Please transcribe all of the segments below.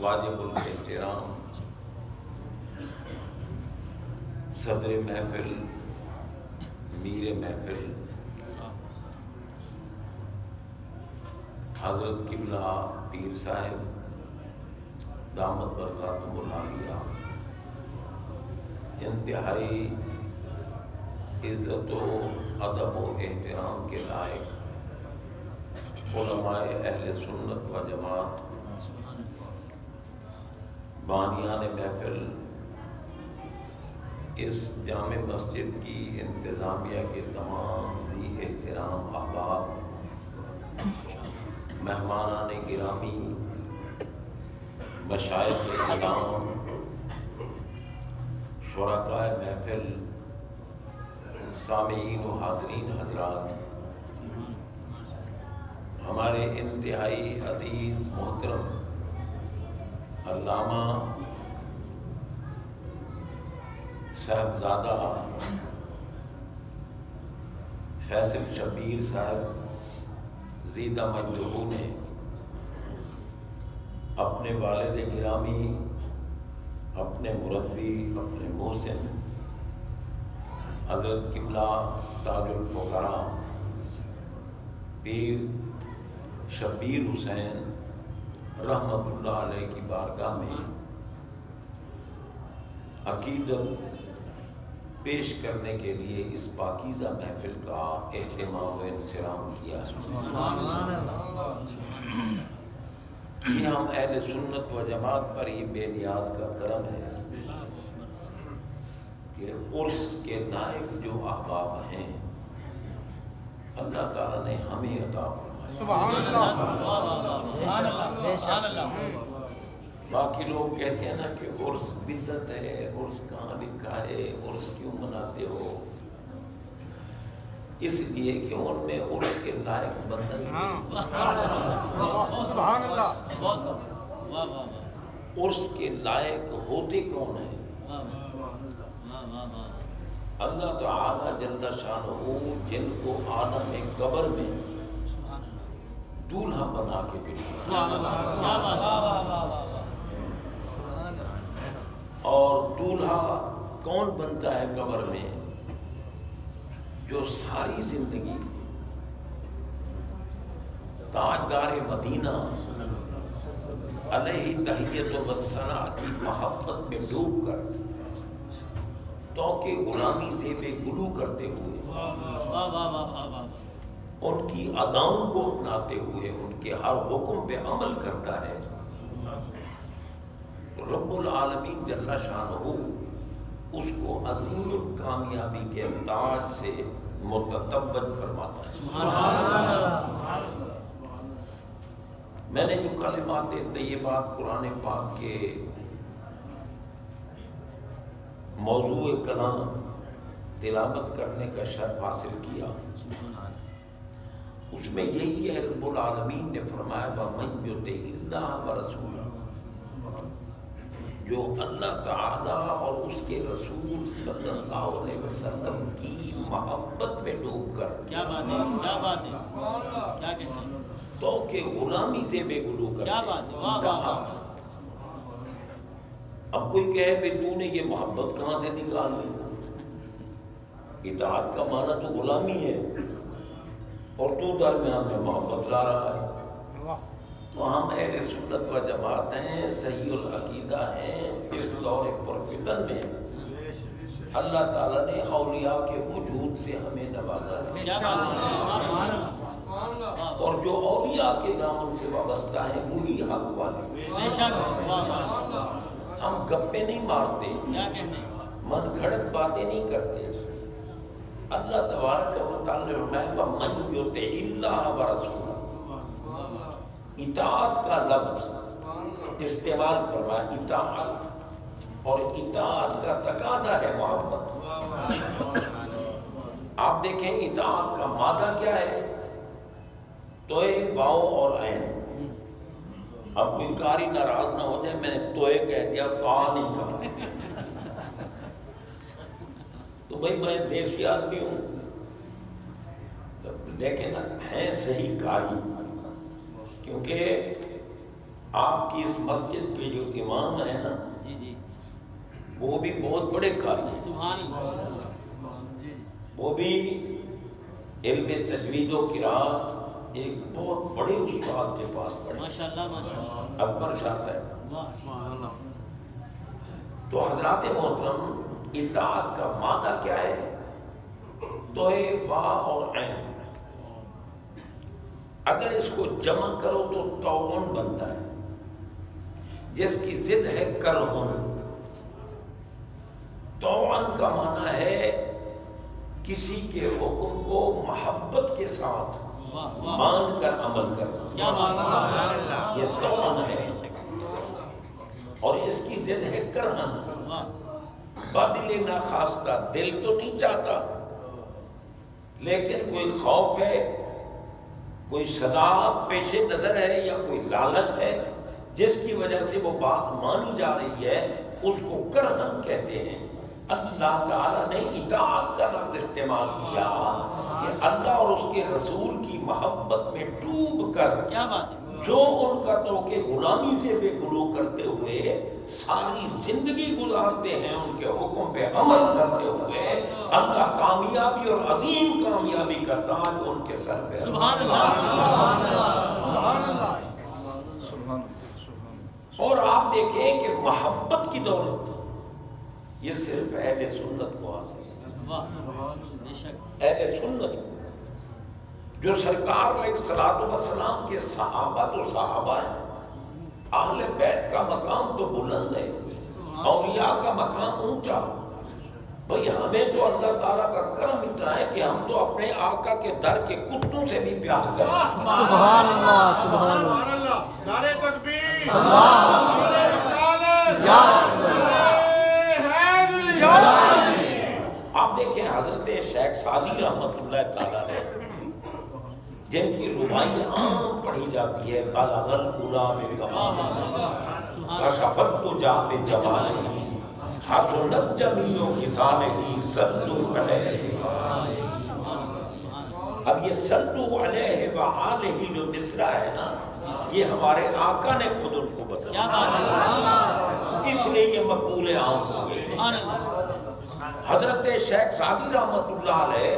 واجب الاحترام صدر محفل، میر محفل، حضرت قبلہ پیر صاحب دامت برکاتہم العالیہ، انتہائی عزت و ادب و احترام کے لائق علماء اہل سنت و جماعت، بانیان محفل، اس جامع مسجد کی انتظامیہ کے تمام ذی احترام احباب، مہمانان گرامی، مشائخ کرام، شرکاء محفل، سامعین و حاضرین حضرات، ہمارے انتہائی عزیز محترم علامہ صاحبزادہ فیصل شبیر صاحب زیدہ مجدہو نے اپنے والد گرامی، اپنے مربی، اپنے محسن حضرت قبلہ تاج الفقراء پیر شبیر حسین رحمت اللہ علیہ کی بارگاہ میں عقیدت پیش کرنے کے لیے اس پاکیزہ محفل کا اہتمام و انصرام کیا ہے۔ یہ ہم اہل سنت و جماعت پر ہی بے نیاز کا کرم ہے کہ عرس کے لائق جو احباب ہیں اللہ تعالیٰ نے ہمیں عطا فرمایا۔ باقی لوگ کہتے ہیں نا کہ عرس بدعت ہے، عرس کہاں لکھا ہے، عرس کیوں مناتے ہو؟ اس لیے کہ ان میں عرس کے لائق بندہ عرس کے لائق ہوتے کون ہیں؟ اللہ تعالی جل شانہ جن کو عالم قبر میں دولہا بنا کے بھیجا، اور دولہا کون بنتا ہے قبر میں؟ جو ساری زندگی تاجدار مدینہ علیہ تحیت و ثنا کی محبت میں ڈوب کر توکہ غلامی سے بے گلو کرتے ہوئے ان کی اداؤں کو اپناتے ہوئے ان کے ہر حکم پہ عمل کرتا ہے، رب العالمین جل شانہ اس کو عظیم الکامیابی کے تاج سے متتبج فرماتا ہے۔ میں نے جو کلمات طیبات قرآن پاک کے موضوع کلام تلاوت کرنے کا شرف حاصل کیا، اس میں یہی ہے رب العالمین نے فرمایا وَمَن يُطِعِ اللَّهَ وَرَسُولَهُ، جو اللہ تعالیٰ اور اس کے رسول صلی اللہ علیہ وسلم کی محبت میں ڈوب کر، کیا بات ہے، کیا بات ہے، کیا کہتے ہیں، تو کہ غلامی سے بے گلو کر، کیا بات ہے، اب کوئی کہے کہ تو نے یہ محبت کہاں سے نکال لی؟ اطاعت کا معنی تو غلامی ہے اور تو درمیان میں محبت لا رہا ہے۔ تو ہم اہل سنت و جماعت ہیں، صحیح العقیدہ ہیں۔ اس دور پرفتن میں اللہ تعالیٰ نے اولیاء کے وجود سے ہمیں نوازا ہے، اور جو اولیاء کے دامن سے وابستہ ہیں وہی حق والے۔ ہم گپے نہیں مارتے، من گھڑت باتیں نہیں کرتے۔ اللہ تبارک و تعالیٰ نے من یطع اللہ ورسولہ، اطاعت کا لفظ استعمال فرمایا، اطاعت، اور اطاعت کا تقاضا ہے محبت۔ آپ دیکھیں اطاعت کا مادہ کیا ہے، توئے، واو اور عین۔ اب کوئی قاری ناراض نہ ہو جائے میں نے توئے کہہ دیا، تا نہیں کہا، تو بھائی میں دیسی آدمی ہوں، لیکن ہے صحیح قاری، کیونکہ آپ کی اس مسجد کے جو امام ہے نا جی جی وہ بھی بہت بڑے قاری ہیں، سبحان اللہ وہ بھی علم تجوید و قرات ایک بہت بڑے استاد کے پاس پڑھے، ماشاءاللہ ماشاءاللہ اکبر شاہ صاحب۔ واہ سبحان اللہ تو حضرات محترم، اطاعت کا مادہ کیا ہے؟ تو با اور عین، اگر اس کو جمع کرو تو توعن بنتا ہے، جس کی ضد ہے کرہن۔ توعن کا معنی ہے کسی کے حکم کو محبت کے ساتھ مان کر عمل کرنا، کیا بات یہ توعن ہے، اور اس کی ضد ہے کرہن۔ بدل ناخواستہ، دل تو نہیں چاہتا لیکن کوئی خوف ہے، کوئی سزا پیش نظر ہے یا کوئی لالچ ہے جس کی وجہ سے وہ بات مانی جا رہی ہے، اس کو کرہن کہتے ہیں۔ اللہ تعالیٰ نے اطاعت کا لفظ استعمال کیا کہ اللہ اور اس کے رسول کی محبت میں ڈوب کر کیا بات ہے، جو ان کا تو کہ غلامی سے بے گلو کرتے ہوئے ساری زندگی گزارتے ہیں، ان کے حکم پہ عمل کرتے ہوئے اللہ کامیابی اور عظیم کامیابی کرتا ہے جو ان کے سر پہ۔ سبحان اللہ سبحان اللہ سبحان اللہ۔ اور آپ دیکھیں کہ محبت کی دولت یہ صرف اہل سنت کو حاصل ہے، واہ بے شک اہل سنت جو سرکار علیہ الصلوۃ والسلام کے صحابہ تو صحابہ ہیں، اہل بیت کا مقام تو بلند ہے، اولیاء کا مقام اونچا۔ بھئی ہمیں تو اللہ تعالیٰ کا کرم اتنا ہے کہ ہم تو اپنے آقا کے در کے کتوں سے بھی پیار کرتے ہیں۔ سبحان اللہ سبحان اللہ، نعرہ تکبیر، اللہ نعرہ رسالت، یا آپ دیکھیں حضرت شیخ سعدی رحمت اللہ تعالیٰ علیہ جن کی ربائی عام پڑھی جاتی ہے، بلغ العلا بکمالہ کشفت تجا بجمالہ حسنت جمیع خصالہ صلوا علیہ۔ اب یہ صلوا علیہ وآلہ جو مصرع ہے نا، یہ ہمارے آقا نے خود ان کو کیا بتایا، بات ہے، اس لیے یہ مقبول عام ہو گئے۔ سبحان اللہ حضرت شیخ سعدی رحمت اللہ علیہ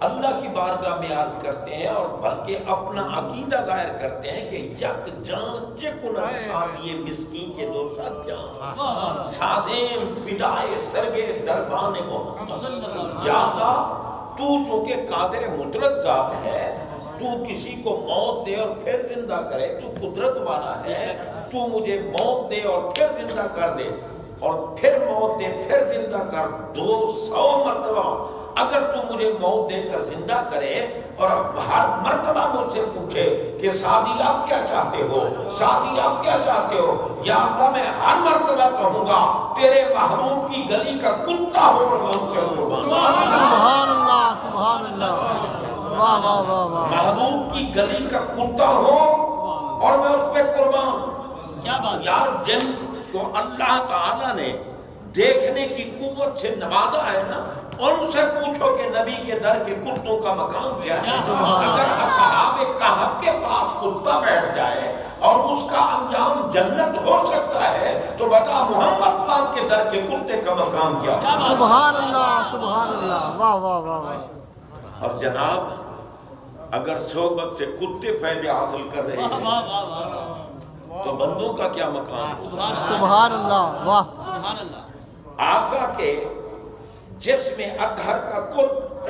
اللہ کی بارگاہ میں عرض کرتے ہیں اور بلکہ اپنا عقیدہ ظاہر کرتے ہیں کہ یک جان چکن ساتھ یہ مسکین کے دو ساتھ جان سازیں فدائے سرگے دربان محمد۔ یا اللہ تو چونکہ قادر مطلق ذات ہے، تو کسی کو موت دے اور پھر زندہ کرے، تو قدرت والا ہے، تو مجھے موت دے اور پھر زندہ کر دے اور پھر موت دے پھر زندہ کر، 200 مرتبہ اگر تو مجھے موت دے کر زندہ کرے اور ہر مرتبہ مجھ سے پوچھے کہ سعدی آپ کیا چاہتے ہو، سعدی آپ کیا چاہتے ہو، یا اللہ میں ہر مرتبہ کہوں گا تیرے محبوب کی گلی کا کتا ہو اور میں ان کے قربان۔ سبحان اللہ سبحان اللہ، واہ واہ واہ واہ، محبوب کی گلی کا کتا ہو اور میں اس پہ قربان۔ کیا بات ہے، یار جن کو اللہ تعالیٰ نے دیکھنے کی قوت سے نوازا ہے نا، ان سے پوچھو کہ نبی کے در کے کتوں کا مقام کیا ہے۔ اگر اصحاب کہف کے پاس کتا بیٹھ جائے اور اس کا انجام جنت ہو سکتا ہے تو بتا محمد پاک کے در کے کتے کا مقام کیا ہے۔ سبحان اللہ، واہ واہ واہ واہ۔ اور جناب اگر صحبت سے کتے فائدے حاصل کر رہے واہ ہیں واہ واہ واہ، تو بندوں کا کیا مقام ہے؟ سبحان اللہ، واہ، سبحان اللہ، آقا کے جسم اطہر کا قرب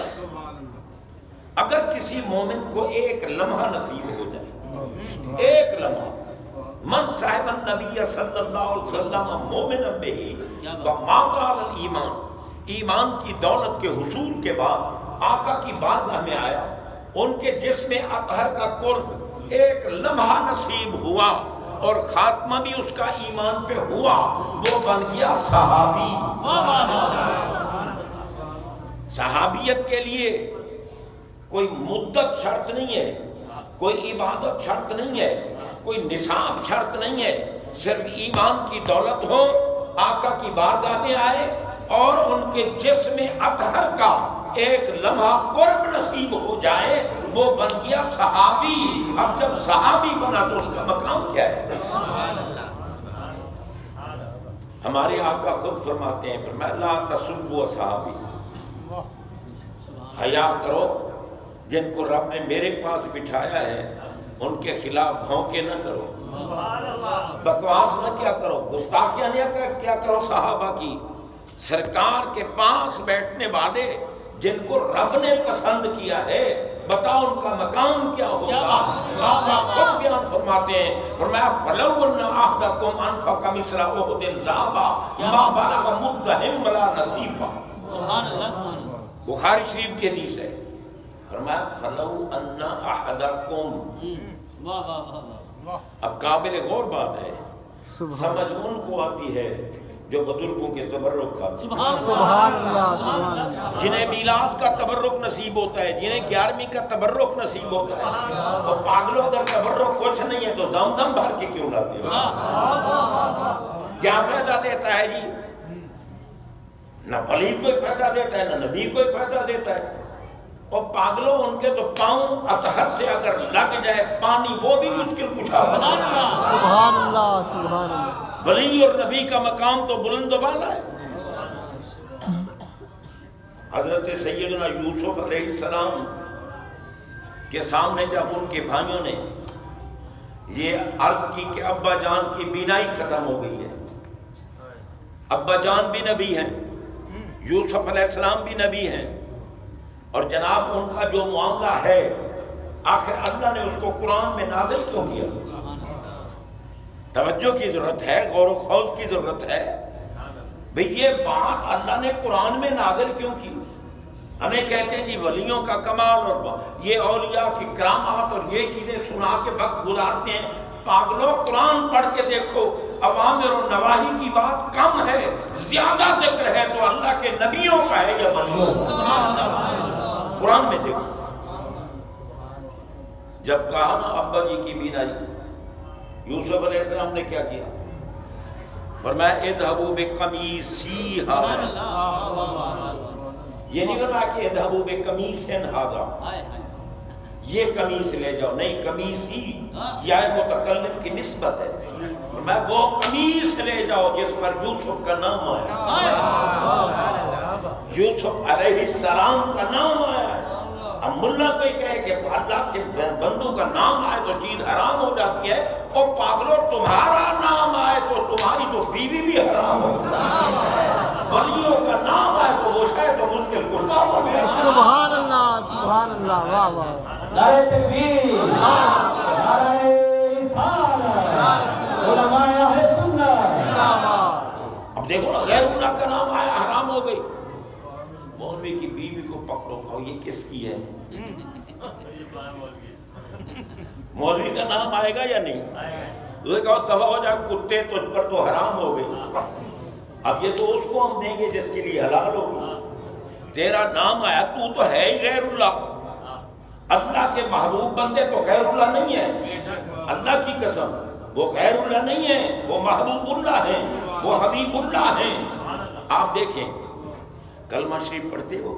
اگر کسی مومن کو ایک لمحہ نصیب ہو جائے، ایک لمحہ، من صاحب النبی صلی اللہ علیہ وسلم مومن بہی وما قال الایمان، ایمان کی دولت کے حصول کے بعد آقا کی بارگاہ میں آیا، ان کے جسم اطہر کا قرب ایک لمحہ نصیب ہوا اور خاتمہ بھی اس کا ایمان پہ ہوا، وہ بن گیا صحابی۔ واہ واہ واہ، صحابیت کے لیے کوئی مدت شرط نہیں ہے، کوئی عبادت شرط نہیں ہے، کوئی نصاب شرط نہیں ہے، صرف ایمان کی دولت ہو، آقا کی بارگاہ میں آئے اور ان کے جسم اطہر کا ایک لمحہ قرب نصیب ہو جائے، وہ بن گیا صحابی. اب جب صحابی بنا تو اس کا مقام کیا ہے؟ ہمارے آقا خود فرماتے ہیں، فرمایا لا تسبوا اصحابی، حیا کرو جن کو رب نے میرے پاس بٹھایا ہے ان کے خلاف بھونکے نہ کرو، بکواس نہ کیا کرو، گستاخیاں نہ کیا کرو صحابہ کی. سرکار کے پاس بیٹھنے والے جن کو رب نے پسند کیا ہے، بتاؤ ان کا مقام کیا ہوگا. آپ خود بیان فرماتے ہیں، فرمایا فَلَوْ أَنَّ أَحَدَكُمْ أَنفَقَ مِثْلَ أُحُدٍ ذَهَبًا مَا بَلَغَ مُدَّهُمْ وَلَا نَصِيبًا. سبحان اللہ سبحان اللہ. بخاری شریف کی حدیث ہے. فرمایا فَلَوْ أَنَّ أَحَدَكُمْ. واہ واہ واہ واہ. اب قابل غور بات ہے، سمجھ ان کو آتی ہے جو بزرگوں کے تبرک کھاتے ہیں، سبحان اللہ سبحان اللہ. جنہیں میلاد کا تبرک نصیب ہوتا ہے، جنہیں 11ویں کا تبرک نصیب ہوتا ہے. تو پاگلوں اگر تبرک کچھ نہیں ہے تو زمزم بھر کے کیوں لاتے ہو؟ کیا فائدہ دیتا ہے جی؟ نہ ولی کوئی فائدہ دیتا ہے، نہ نبی کوئی فائدہ دیتا ہے. اور پاگلوں ان کے تو پاؤں اطہر سے اگر لگ جائے پانی وہ بھی مشکل پوچھا ہوگا. سبحان اللہ سبحان اللہ. ولی اور نبی کا مقام تو بلند و بالا ہے. حضرت سیدنا یوسف علیہ السلام کے سامنے جب ان کے بھائیوں نے یہ عرض کی کہ ابا جان کی بینائی ختم ہو گئی ہے، ابا جان بھی نبی ہیں، یوسف علیہ السلام بھی نبی ہیں، اور جناب ان کا جو معاملہ ہے آخر اللہ نے اس کو قرآن میں نازل کیوں کیا؟ توجہ کی ضرورت ہے، غور و خوض کی ضرورت ہے. بھئی یہ بات اللہ نے قرآن میں نازل کیوں کی؟ ہمیں کہتے ہیں جی ولیوں کا کمال اور یہ اولیاء کی کرامات اور یہ چیزیں سنا کے وقت گزارتے ہیں. پاگلوں قرآن پڑھ کے دیکھو، اوامر و نواہی کی بات کم ہے، زیادہ ذکر ہے تو اللہ کے نبیوں کا ہے یا ولیوں کا. قرآن میں دیکھو، جب کہا نا ابا جی کی بینائی، یوسف علیہ السلام نے کیا کیا؟ فرمایا اذهبوا بقمیصی ھذا. یہ نہیں کہا کہ اذهبوا بقمیص ھذا، یہ قمیص لے جاؤ، نہیں، قمیص ہی یا متکلم کی نسبت ہے. فرمایا وہ قمیص لے جاؤ جس پر یوسف کا نام آیا، یوسف علیہ السلام کا نام آیا ہے. اب ملا کوئی کہے کہ اللہ کے بندوں کا نام آئے تو چیز حرام ہو جاتی ہے، اور پاگلو تمہارا نام آئے تو تمہاری تو بیوی بھی حرام ہو جاتی ہے. ولیوں کا نام آئے تو وہ شاید تو مشکل کشا ہو گیا. سبحان اللہ سبحان اللہ. واہ واہ. نعرہ تکبیر، نعرہ رسالت، علماء اہل سنت. اب دیکھو نا، غیر اللہ کا نام آیا حرام ہو گئی. مولوی کی بیوی کو پکڑو، کہو یہ کس کی ہے؟ مولوی کا نام آئے گا یا نہیں؟ تو کہو دفعہ ہو جائے، کتے تجھ پر تو حرام ہو گئی. اب یہ تو اس کو ہم دیں گے جس کے لیے حلال ہوگی. تیرا نام آیا، تو ہے ہی غیر اللہ. اللہ کے محبوب بندے تو غیر اللہ نہیں ہے، اللہ کی قسم وہ غیر اللہ نہیں ہے، وہ محبوب اللہ ہیں، وہ حبیب اللہ ہیں. آپ دیکھیں کلمہ شریف پڑھتے ہو؟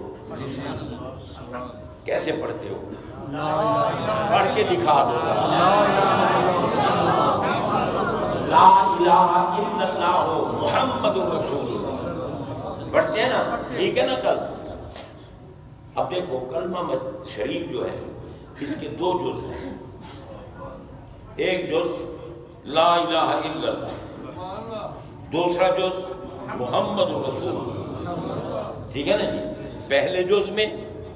کیسے پڑھتے ہو؟ پڑھ کے دکھا دو. لا الہ الا اللہ محمد رسول اللہ پڑھتے ہیں نا، ٹھیک ہے نا. کل اب دیکھو کلمہ شریف جو ہے اس کے دو جز ہیں. ایک جز لا الہ الا اللہ، دوسرا جز محمد رسول اللہ. ٹھیک ہے نا جی؟ پہلے جز میں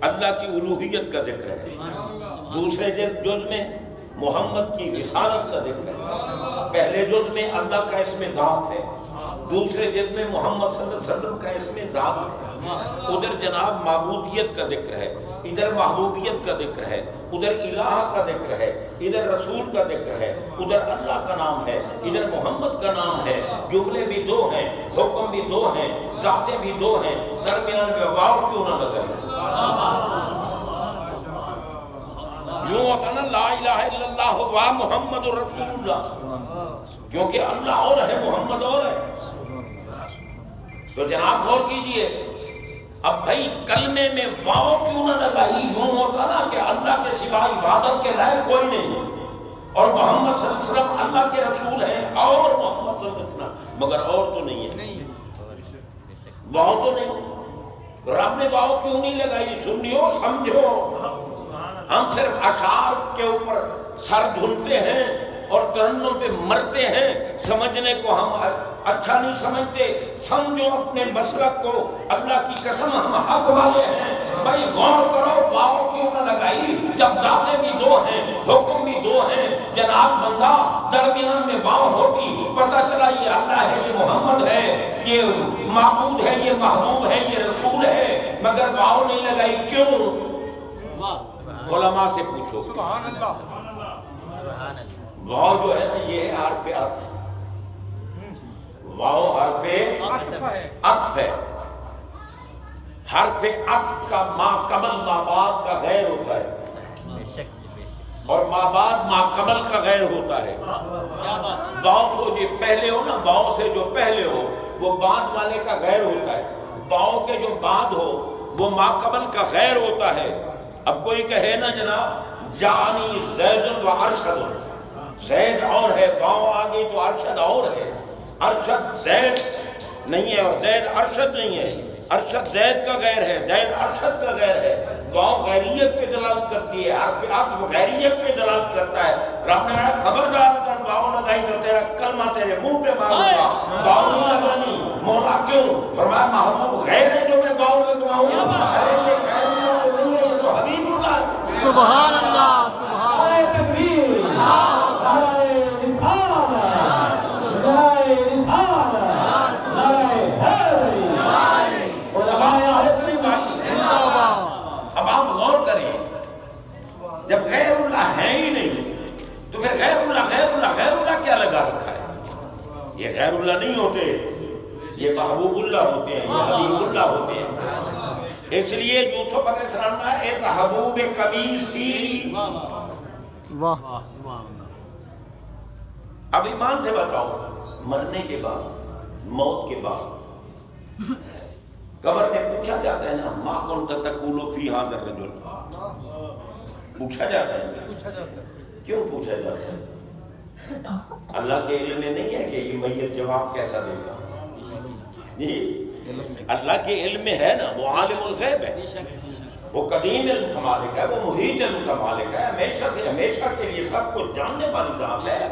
اللہ کی الوہیت کا ذکر ہے، دوسرے جز میں محمد کی رسالت کا ذکر ہے. پہلے جز میں اللہ کا اسم ذات ہے، دوسرے جز میں محمد صلی اللہ علیہ وسلم کا اسم ذات ہے. ادھر جناب معبودیت کا ذکر ہے، ادھر محبوبیت کا ذکر ہے، ادھر الہ کا ذکر ہے، ادھر رسول کا ذکر ہے، ادھر اللہ کا نام ہے، ادھر محمد کا نام ہے. جملے بھی دو ہیں، حکم بھی دو ہیں، ذاتیں بھی دو ہیں، درمیان میں واو کیوں نہ لگے؟ یوں ہوتا نا لا الہ الا اللہ و محمد رسول اللہ، کیونکہ اللہ اور ہے، محمد اور ہے. تو جناب غور کیجئے، اب بھائی کلمے میں واو کیوں نہ لگائی؟ یوں ہوتا نا کہ اللہ کے سوا عبادت کے لائق کوئی نہیں، اور محمد صلی اللہ علیہ وسلم اللہ کے رسول ہیں، اور محمد صلی اللہ علیہ وسلم، مگر اور تو نہیں ہے، واو تو نہیں، رب نے واو کیوں نہیں لگائی؟ سنیو سمجھو، ہم صرف اشعار کے اوپر سر دھنتے ہیں اور ترنم پہ مرتے ہیں، سمجھنے کو ہم اچھا نہیں سمجھتے۔ سمجھو اپنے مسلک کو، اللہ کی قسم ہم حق والے ہیں، بھائی غور کرو واو کیوں نہ لگائی جب ذاتیں بھی دو ہیں، حکم بھی دو ہیں۔ جناب بندہ درمیان میں واو ہوتی، پتہ چلا یہ اللہ ہے، یہ محمد ہے، یہ معبود ہے، یہ محبوب ہے، یہ رسول ہے، مگر واو نہیں لگائی، کیوں؟ علماء سے پوچھو۔ سبحان اللہ۔ واو جو ہے نا یہ حرف عطف، واو حرف عطف ہے، حرف عطف کا ما قبل ما بعد کا غیر ہوتا ہے، اور ما بعد ما قبل کا غیر ہوتا ہے۔ واو سے جو پہلے ہو نا، واو سے جو پہلے ہو وہ بعد والے کا غیر ہوتا ہے، واو کے جو بعد ہو وہ ما قبل کا غیر ہوتا ہے۔ اب کوئی کہے نا جناب جانی زید و ارشد، زید اور ہے، واو آگے تو ارشد اور ہے، ارشد زید نہیں ہے اور زید ارشد نہیں ہے، ارشد زید کا غیر ہے، زید ارشد کا غیر ہے۔ واو غیریت پہ دلالت کرتی ہے، حرف عطف غیریت پہ دلالت کرتا ہے۔ رب نے کہا خبردار اگر واو لگائی تو تیرا کلمہ تیرے منہ پہ ماروں گا، واو نہیں لگانی۔ مولا کیوں؟ فرمایا محبوب غیر ہے جو میں واو لگواؤں، ارے یہ غیر اللہ نہیں ہے، یہ تو حبیب اللہ ہے۔ سبحان اللہ، سبحان نعرہ تکبیر، نعرہ رسالت، نعرہ رسالت، نعرہ حیدری، علماء اہل اللہ۔ اب آپ غور کریں، جب غیر اللہ ہے ہی نہیں تو پھر غیر اللہ غیر اللہ غیر اللہ کیا لگا رکھا ہے؟ یہ غیر اللہ نہیں ہوتے، یہ محبوب اللہ ہوتے ہیں، یہ حبیب اللہ ہوتے ہیں۔ اس لیے یوسف علیہ السلام نے ایک حبوب قمیصی۔ واہ، اب ایمان سے بتاؤ، مرنے کے بعد، موت کے بعد قبر میں پوچھا جاتا ہے نا ما کنت تقول فی ھذا الرجل، پوچھا جاتا ہے، کیوں پوچھا جاتا ہے؟ اللہ کے علم میں نہیں ہے کہ یہ میت جواب کیسا دے گا، اللہ کے علم میں ہے نا، وہ عالم الغیب ہے، وہ قدیم علم کا مالک ہے، وہ محیط علم کا مالک ہے، ہمیشہ سے ہمیشہ کے لیے سب کو جاننے والی ذات ہے۔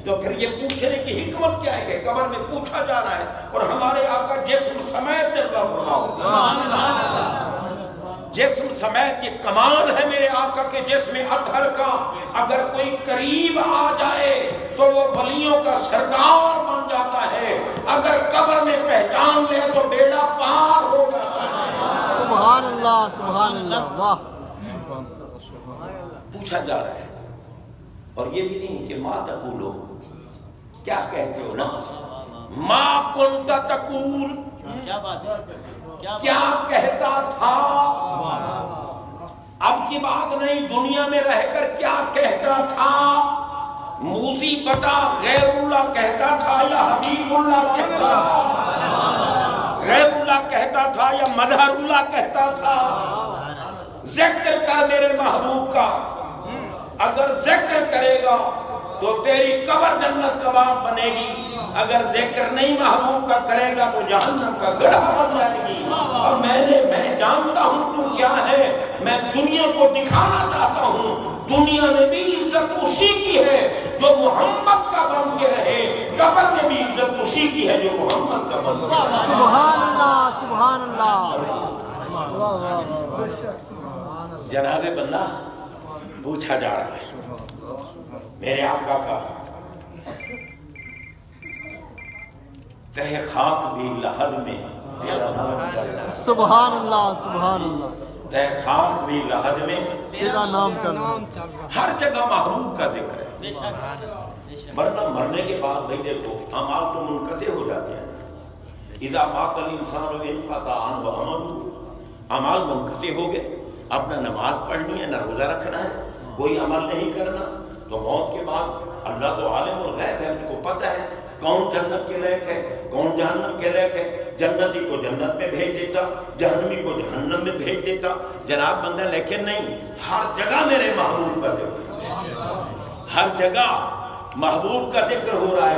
تو پھر یہ پوچھنے کی حکمت کیا ہے کہ قبر میں پوچھا جا رہا ہے، اور ہمارے آقا جسم سمیت جلوہ فرما، جسم سمیت، یہ کمال ہے میرے آقا کے جسم اطہر کا۔ اگر کوئی قریب آ جائے تو وہ ولیوں کا سردار بن جاتا ہے، اگر قبر میں پہچان لے تو بیڑا پار ہو جاتا ہے۔ سبحان اللہ، سبحان اللہ، واہ۔ پوچھا جا رہا ہے، اور یہ بھی نہیں کہ ما تقولو، کیا کہتے ہو نا، ما کنت تقول، کیا بات ہے، کیا کہتا تھا۔ اب کی بات نہیں، دنیا میں رہ کر کیا کہتا تھا۔ موسی بتا غیر اللہ کہتا تھا یا حبیب اللہ کہتا تھا، غیر اللہ کہتا تھا یا مظہر اللہ کہتا تھا۔ ذکر کر میرے محبوب کا، اگر ذکر کرے گا تو تیری قبر جنت کا باغ بنے گی، اگر ذکر نہیں محبوب کا کرے گا تو جہنم کا گڑھا بن جائے گی۔ اور میں جانتا ہوں تو کیا ہے، میں دنیا کو دکھانا چاہتا ہوں، دنیا میں بھی عزت اسی کی ہے جو محمد کا بن کے رہے، قبر میں بھی عزت اسی کی ہے جو محمد کا بن کے رہے۔ سبحان اللہ، سبحان اللہ، واہ واہ۔ جناب بندہ پوچھا جا رہا ہے میرے آقا کا، تہ خاک بھی لحد میں تیرا نام چل رہا ہے، سبحان اللہ، سبحان اللہ، تہ خاک بھی لحد میں تیرا نام چل رہا ہے۔ ہر جگہ محبوب کا ذکر ہے۔ بے شک، ورنہ مرنے کے بعد بھائی دیکھو اعمال تو منقطع ہو جاتے ہیں، اذا مات الانسان انقطع عنہ عملہ، اعمال منقطع ہو گئے، اب نہ نماز پڑھنی ہے نہ روزہ رکھنا ہے، کوئی عمل نہیں کرنا، تو موت کے بعد اللہ تو عالم الغیب ہے، اس کو پتہ ہے کون جنت کے لائق ہے کون جہنم کے لائق ہے. جنتی کو جنت میں بھیج دیتا، جہنمی کو جہنم میں بھیج دیتا جناب بندہ. لیکن نہیں، ہر جگہ میرے محبوب کا ذکر، ہر جگہ محبوب کا ذکر ہو رہا ہے.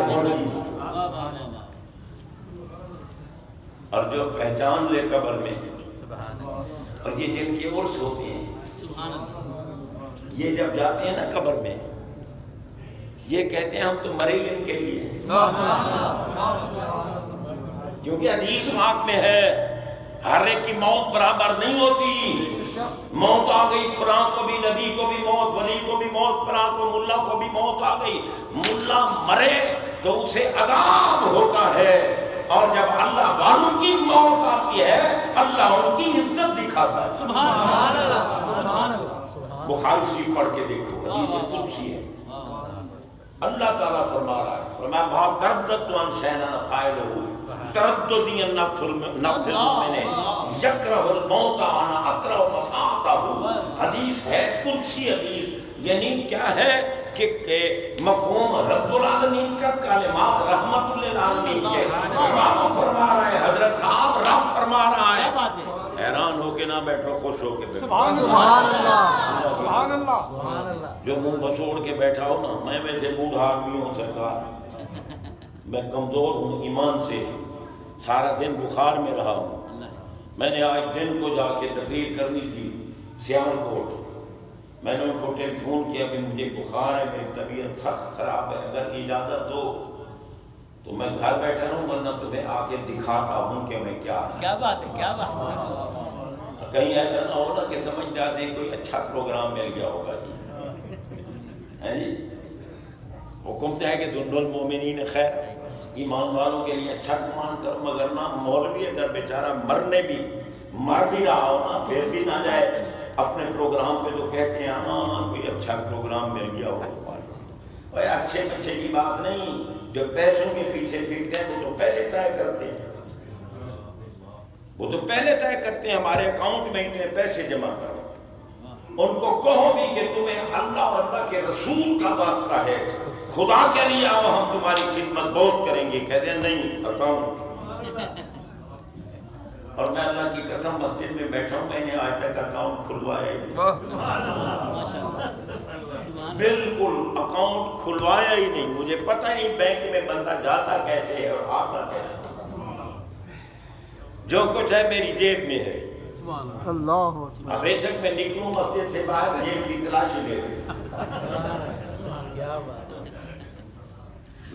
اور جو پہچان لے قبر میں، اور یہ جن کے عرس ہوتے ہیں، یہ جب جاتے ہیں نا قبر میں، یہ کہتے ہیں ہم تو مرے ان کے لیے، کیونکہ حدیث پاک میں ہے ہر ایک کی موت برابر نہیں ہوتی. موت آ گئی فلاں کو بھی، نبی کو بھی موت، ولی کو بھی موت، فلاں کو ملا کو بھی موت آ گئی. ملا مرے تو اسے عذاب ہوتا ہے، اور جب اللہ والوں کی موت آتی ہے اللہ ان کی عزت دکھاتا ہے. سبحان اللہ، سبحان اللہ. بخاری شریف پڑھ کے دیکھو، حدیث قدسی ہے. اللہ تعالیٰ فرما رہا ہے، فرمایا ما ترددت عن شیء فاعلہ ترددی النفس المؤمن یکرہ الموت انا اکرہ مساعتہ. حدیث ہے قدسی حدیث، یعنی کیا ہے کہ مفہوم رب العالمین کا کلمات رحمت للعالمین کے رب فرما رہا ہے. حضرت صاحب رب فرما رہا ہے. حیران ہو کے نہ بیٹھو، خوش ہو کے بیٹھو. سبحان اللہ، سبحان اللہ. جو منہ بسوڑ کے بیٹھا ہو نا، میں ویسے بوڑھا آدمی ہوں سرکار، میں کمزور ہوں ایمان سے، سارا دن بخار میں رہا ہوں. میں نے آج دن کو جا کے تقریر کرنی تھی سیالکوٹ. میں نے ان کو ٹیلی فون کیا کہ مجھے بخار ہے، میری طبیعت سخت خراب ہے، اگر اجازت دو تو میں گھر بیٹھا رہوں، ورنہ تمہیں آ کے دکھاتا ہوں کہ میں کیا ہے. کیا بات ہے، کیا بات ہے. کہیں ایسا نہ ہو نا کہ سمجھ جاتے ہیں کوئی اچھا پروگرام مل گیا ہوگا جی. حکم تو ہے کہ دن المومنین خیر، ایمان والوں کے لیے اچھا گمان کرو، مگر نہ مولوی اگر بیچارہ مر بھی رہا ہو نا پھر بھی نہ جائے اپنے پروگرام پہ تو کہتے ہیں ہاں کوئی اچھا پروگرام مل گیا ہوگا. اوے اچھے بچے کی بات نہیں، جو پیسوں کے پیچھے پھرتے ہیں وہ تو پہلے طے کرتے ہیں، وہ تو پہلے طے کرتے ہیں ہمارے اکاؤنٹ میں اتنے پیسے جمع کرو. ان کو کہو بھی کہ تمہیں اللہ اور اللہ کے رسول کا واسطہ ہے، خدا کے لیے آؤ، ہم تمہاری خدمت بہت کریں گے. کہتے ہیں نہیں اکاؤنٹ. اور میں اللہ کی قسم مسجد میں بیٹھا ہوں، میں نے آج تک اکاؤنٹ کھلوایا ہی نہیں، بالکل اکاؤنٹ کھلوایا ہی نہیں. مجھے پتہ نہیں بینک میں بندہ جاتا کیسے ہے اور آتا کیسے. جو کچھ ہے میری جیب میں ہے. اللہ بے شک میں نکلوں مسجد سے باہر جیب کی تلاشی لے لوں.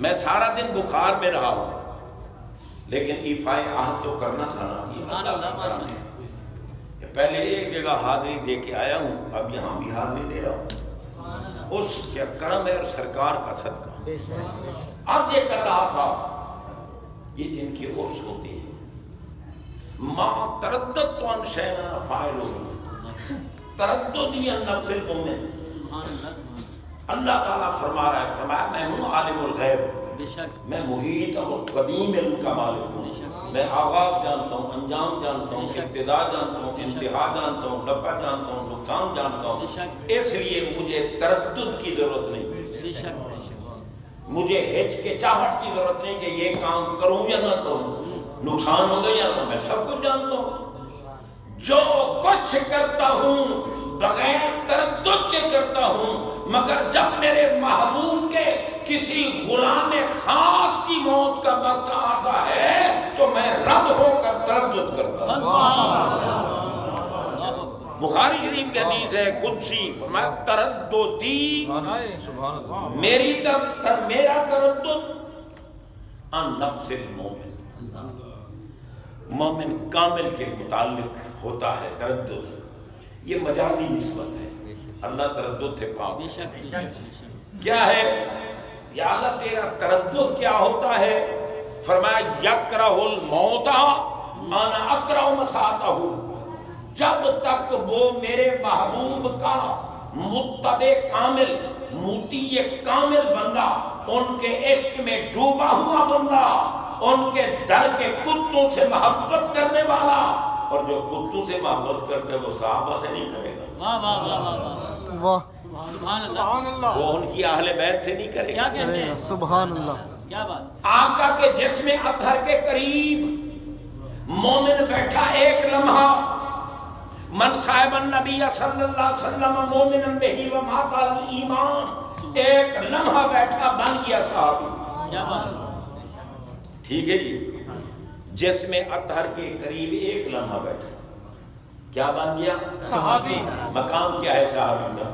میں سارا دن بخار میں رہا ہوں، لیکن ایفائے عہد تو کرنا تھا نا. پہلے ایک جگہ حاضری دے کے آیا ہوں، اب یہاں بھی حاضری دے رہا ہوں. اس کیا کرم ہے اور سرکار کا صدقہ. اب یہ کر رہا تھا، یہ جن کی عرس ہوتی ہے. ما ترددت عن شیء فاعلہ ترددی النفس المؤمن. اللہ تعالیٰ فرما رہا ہے، فرمایا میں ہوں عالم الغیب، میں محیط اور قدیم علم کا مالک ہوں. میں آغاز جانتا ہوں، انجام جانتا ہوں، ابتدا جانتا ہوں، انتہا جانتا ہوں، نفع جانتا ہوں، نقصان جانتا ہوں. اس لیے مجھے تردد کی ضرورت نہیں، مجھے ہچکچاہٹ کی ضرورت نہیں کہ یہ کام کروں یا نہ کروں، نقصان ہو گیا تو میں سب کچھ جانتا ہوں. جو کچھ کرتا ہوں بغیر تردد کے کرتا ہوں، مگر جب میرے محبوب کے کسی غلام خاص کی موت کا وقت آتا ہے تو میں رب ہو کر تردد کرتا ہوں. بخاری شریف کی حدیث ہے قدسی، میں ترددی، میرا تردد ان نفس المومن، مومن کامل کے متعلق ہوتا ہے تردد. یہ مجازی نسبت ہے، اللہ تردد سے پاک. کیا ہے یا اللہ تیرا تردد کیا ہوتا ہے؟ فرمایا یکرہ الموت انا اکرہ مساعتہ. جب تک وہ میرے محبوب کا متبع کامل، موتی کامل بندہ، ان کے عشق میں ڈوبا ہوا بندہ، ان کے در کے کتوں سے محبت کرنے والا، اور جو کتوں سے محبت کرتے وہ صحابہ سے نہیں کرے گا. واہ سبحان اللہ وہ ان کی اہل بیت سے نہیں کرے کیا گا. کہتے ہیں سبحان اللہ. کیا بات آقا کے جسم اطہر کے قریب مومن بیٹھا ایک لمحہ من صاحب النبی صلی اللہ علیہ وسلم مومن بہی و مات علی الایمان ایک لمحہ بیٹھا بن گیا صحابی. کیا بات ٹھیک ہے جی. جسم اطہر کے قریب ایک لمحہ بیٹھا کیا بن گیا صحابی. مقام کیا ہے صحابی کا؟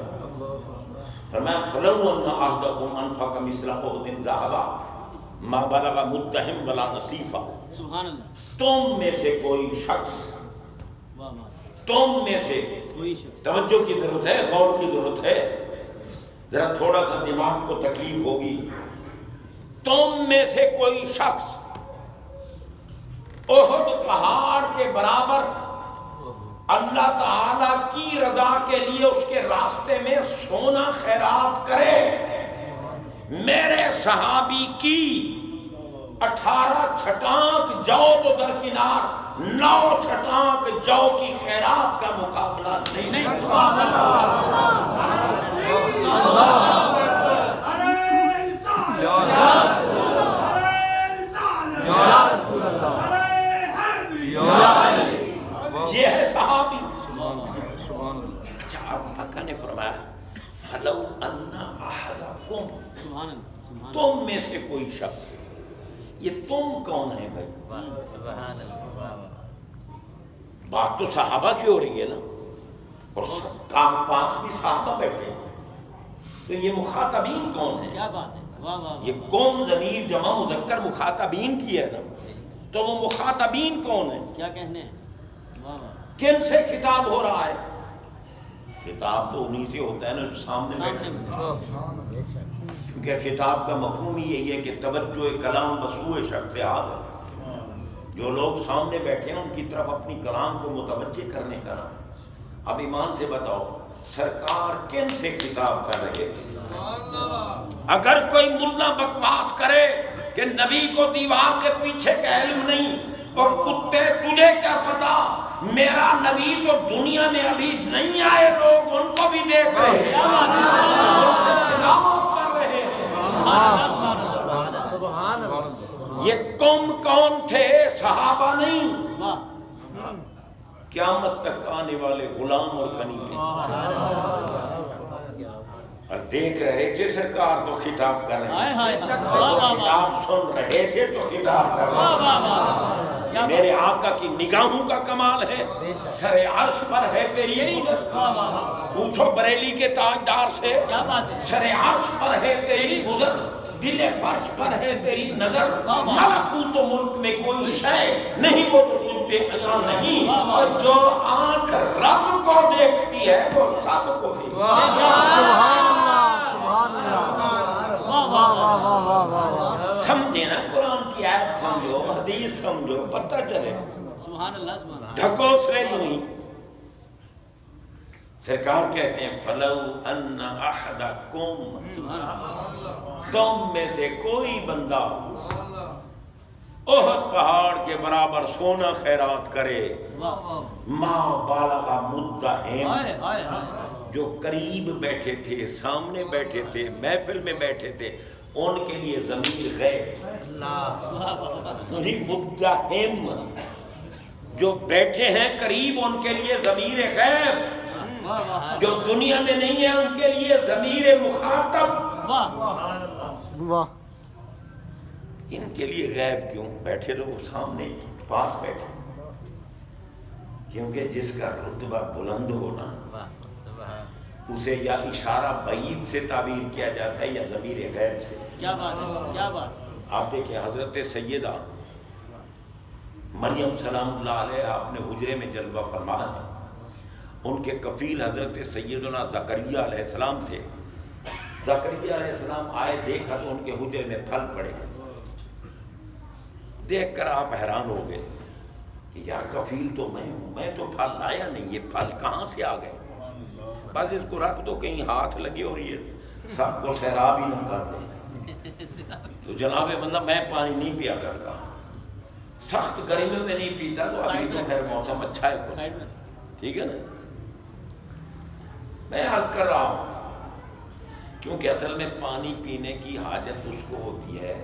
فرمایا فلو ان احدکم انفق مثل احد ذهبا ما بلغ مدهم ولا نصیفا. سبحان اللہ. تم میں سے کوئی شخص واہ واہ. تم میں سے کوئی شخص توجہ کی ضرورت ہے, غور کی ضرورت ہے, ذرا تھوڑا سا دماغ کو تکلیف ہوگی. تم میں سے کوئی شخص احد پہاڑ کے برابر اللہ تعالی کی رضا کے لیے اس کے راستے میں سونا خیرات کرے, میرے صحابی کی 18 چھٹانک جو تو درکنار 9 چھٹانک جو کی خیرات کا مقابلہ نہیں. یہ ہے صحابی. اچھا اب آقا نے فرمایا فلو ان احدکم, سبحان اللہ. سبحان تم میں سے کوئی شخص. یہ تم کون ہے بھائی؟ بات تو صحابہ کی ہو رہی ہے نا, اور پاس بھی صحابہ بیٹھے ہیں, تو یہ مخاطبین کون اللہ. ہیں؟ کیا بات ہے. واہ واہ واہ. یہ قوم ضمیر جمع مذکر مخاطبین کی ہے نا, تو وہ مخاطبین کون ہیں؟ کیا کہنے ہیں. واہ واہ. کن سے خطاب ہو رہا ہے؟ خطاب تو انہی سے ہوتا ہے نا جو سامنے سامنے بیٹھے, کیونکہ خطاب کا مفہوم ہی یہی ہے کہ توجہ کلام بسوء شخص حاضر ہے. جو لوگ سامنے بیٹھے ہیں ان کی طرف اپنی کلام کو متوجہ کرنے کا نام. اب ایمان سے بتاؤ سرکار کن سے خطاب کر رہے تھے؟ اگر کوئی ملا بکواس کرے کہ نبی کو دیوار کے پیچھے کا علم نہیں, اور کتے تجھے کیا پتا, میرا نبی تو دنیا میں ابھی نہیں آئے, لوگ ان کو بھی دیکھ رہے ہیں, خطاب کر رہے ہیں. سبحان اللہ. یہ قوم کون تھے؟ صحابہ نہیں, واہ. قیامت تک آنے والے غلام اور غنی تھے. اور دیکھ رہے تھے سرکار تو خطاب کر رہے ہائے ہائے. تھے, واہ واہ واہ. خطاب سن رہے تھے تو خطاب کر واہ رہے واہ واہ. تھے. کیا میرے آقا کی نگاہوں کا کمال ہے, سر عرش پر ہے تیری قدرت. واہ واہ واہ. پوچھو بریلی کے تاجدار سے, کیا بات ہے. سر عرش پر ہے تیری قدرت, دل فرش پر ہے تیری نظر, ملکوت و ملک میں کوئی شے نہیں وہ تو تجھ پہ عیاں نہیں, اور جو آنکھ رب کو دیکھتی ہے وہ سب کو دیکھتی ہے. سبحان اللہ. سبحان اللہ. واہ واہ واہ واہ واہ. واہ واہ واہ واہ. سمجھے نا, قرآن کی آیت سمجھو, حدیث سمجھو, پتہ چلے. سبحان اللہ. سبحان اللہ. ڈھکوسلے یوں ہی سرکار کہتے ہیں فلو ان احدکم, سبحان اللہ. تم میں سے کوئی بندہ احد پہاڑ کے برابر سونا خیرات کرے, واہ. ما بالغ مدہم, ہائے ہائے ہائے. جو قریب بیٹھے تھے, سامنے بیٹھے تھے, محفل میں بیٹھے تھے, ان کے لیے ضمیر غیب. واہ واہ. مدہم جو بیٹھے ہیں قریب ان کے لیے ضمیر غیب, واہ واہ. جو دنیا میں نہیں ہے ان کے لیے ضمیر مخاطب. واہ. واہ. ان کے لیے غیب کیوں؟ بیٹھے تو وہ سامنے پاس بیٹھے, کیونکہ جس کا رتبہ بلند ہونا اسے یا اشارہ بعید سے تعبیر کیا جاتا ہے یا ضمیر غیب سے. کیا بات ہے. کیا بات. آپ دیکھیں حضرت سیدہ مریم سلام اللہ علیہ آپ نے حجرے میں جلوہ فرما ہے, ان کے کفیل حضرت سیدنا زکریا علیہ السلام تھے. زکریا علیہ السلام آئے, دیکھا تو ان کے حجرے میں پھل پڑے. دیکھ کر آپ حیران ہو گئے کہ یار کفیل تو میں ہوں, میں تو پھل لایا نہیں, یہ پھل کہاں سے آ گئے؟ بس اس کو رکھ دو کہیں ہاتھ لگے اور یہ سب کو سیراب ہی نہ کر دیں. تو جناب مطلب میں پانی نہیں پیا کرتا, سخت گرمیوں میں نہیں پیتا, تو ابھی تو خیر موسم اچھا ہے, ٹھیک ہے نا. میں عرض کر رہا ہوں کیونکہ اصل میں پانی پینے کی حاجت اس کو ہوتی ہے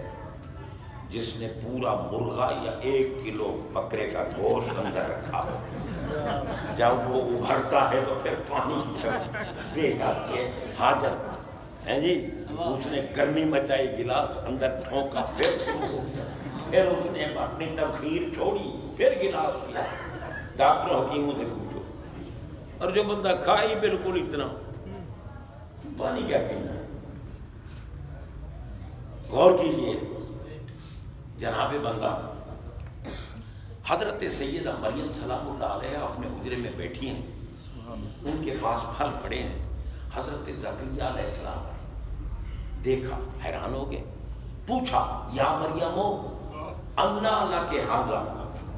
جس نے پورا مرغا یا 1 کلو بکرے کا گوشت اندر رکھا ہو. جب وہ ابھرتا ہے تو پھر پانی کی طرف دیکھ آتی ہے حاجت ہے جی. اس نے گرمی مچائی, گلاس اندر ٹھونکا, پھر شروع ہو گیا, پھر اس نے اپنی تبخیر چھوڑی, پھر گلاس پیا. ڈاکٹر حکیموں سے پوچھو. اور جو بندہ کھائی بالکل اتنا, پانی کیا پینا ہے؟ غور کیجئے جناب بندہ. حضرت سیدہ مریم سلام اللہ علیہ اپنے حجرے میں بیٹھی ہیں, ان کے پاس پھل پڑے ہیں. حضرت زکریا علیہ السلام دیکھا, حیران ہو گئے, پوچھا یا مریم انا لک ھذا.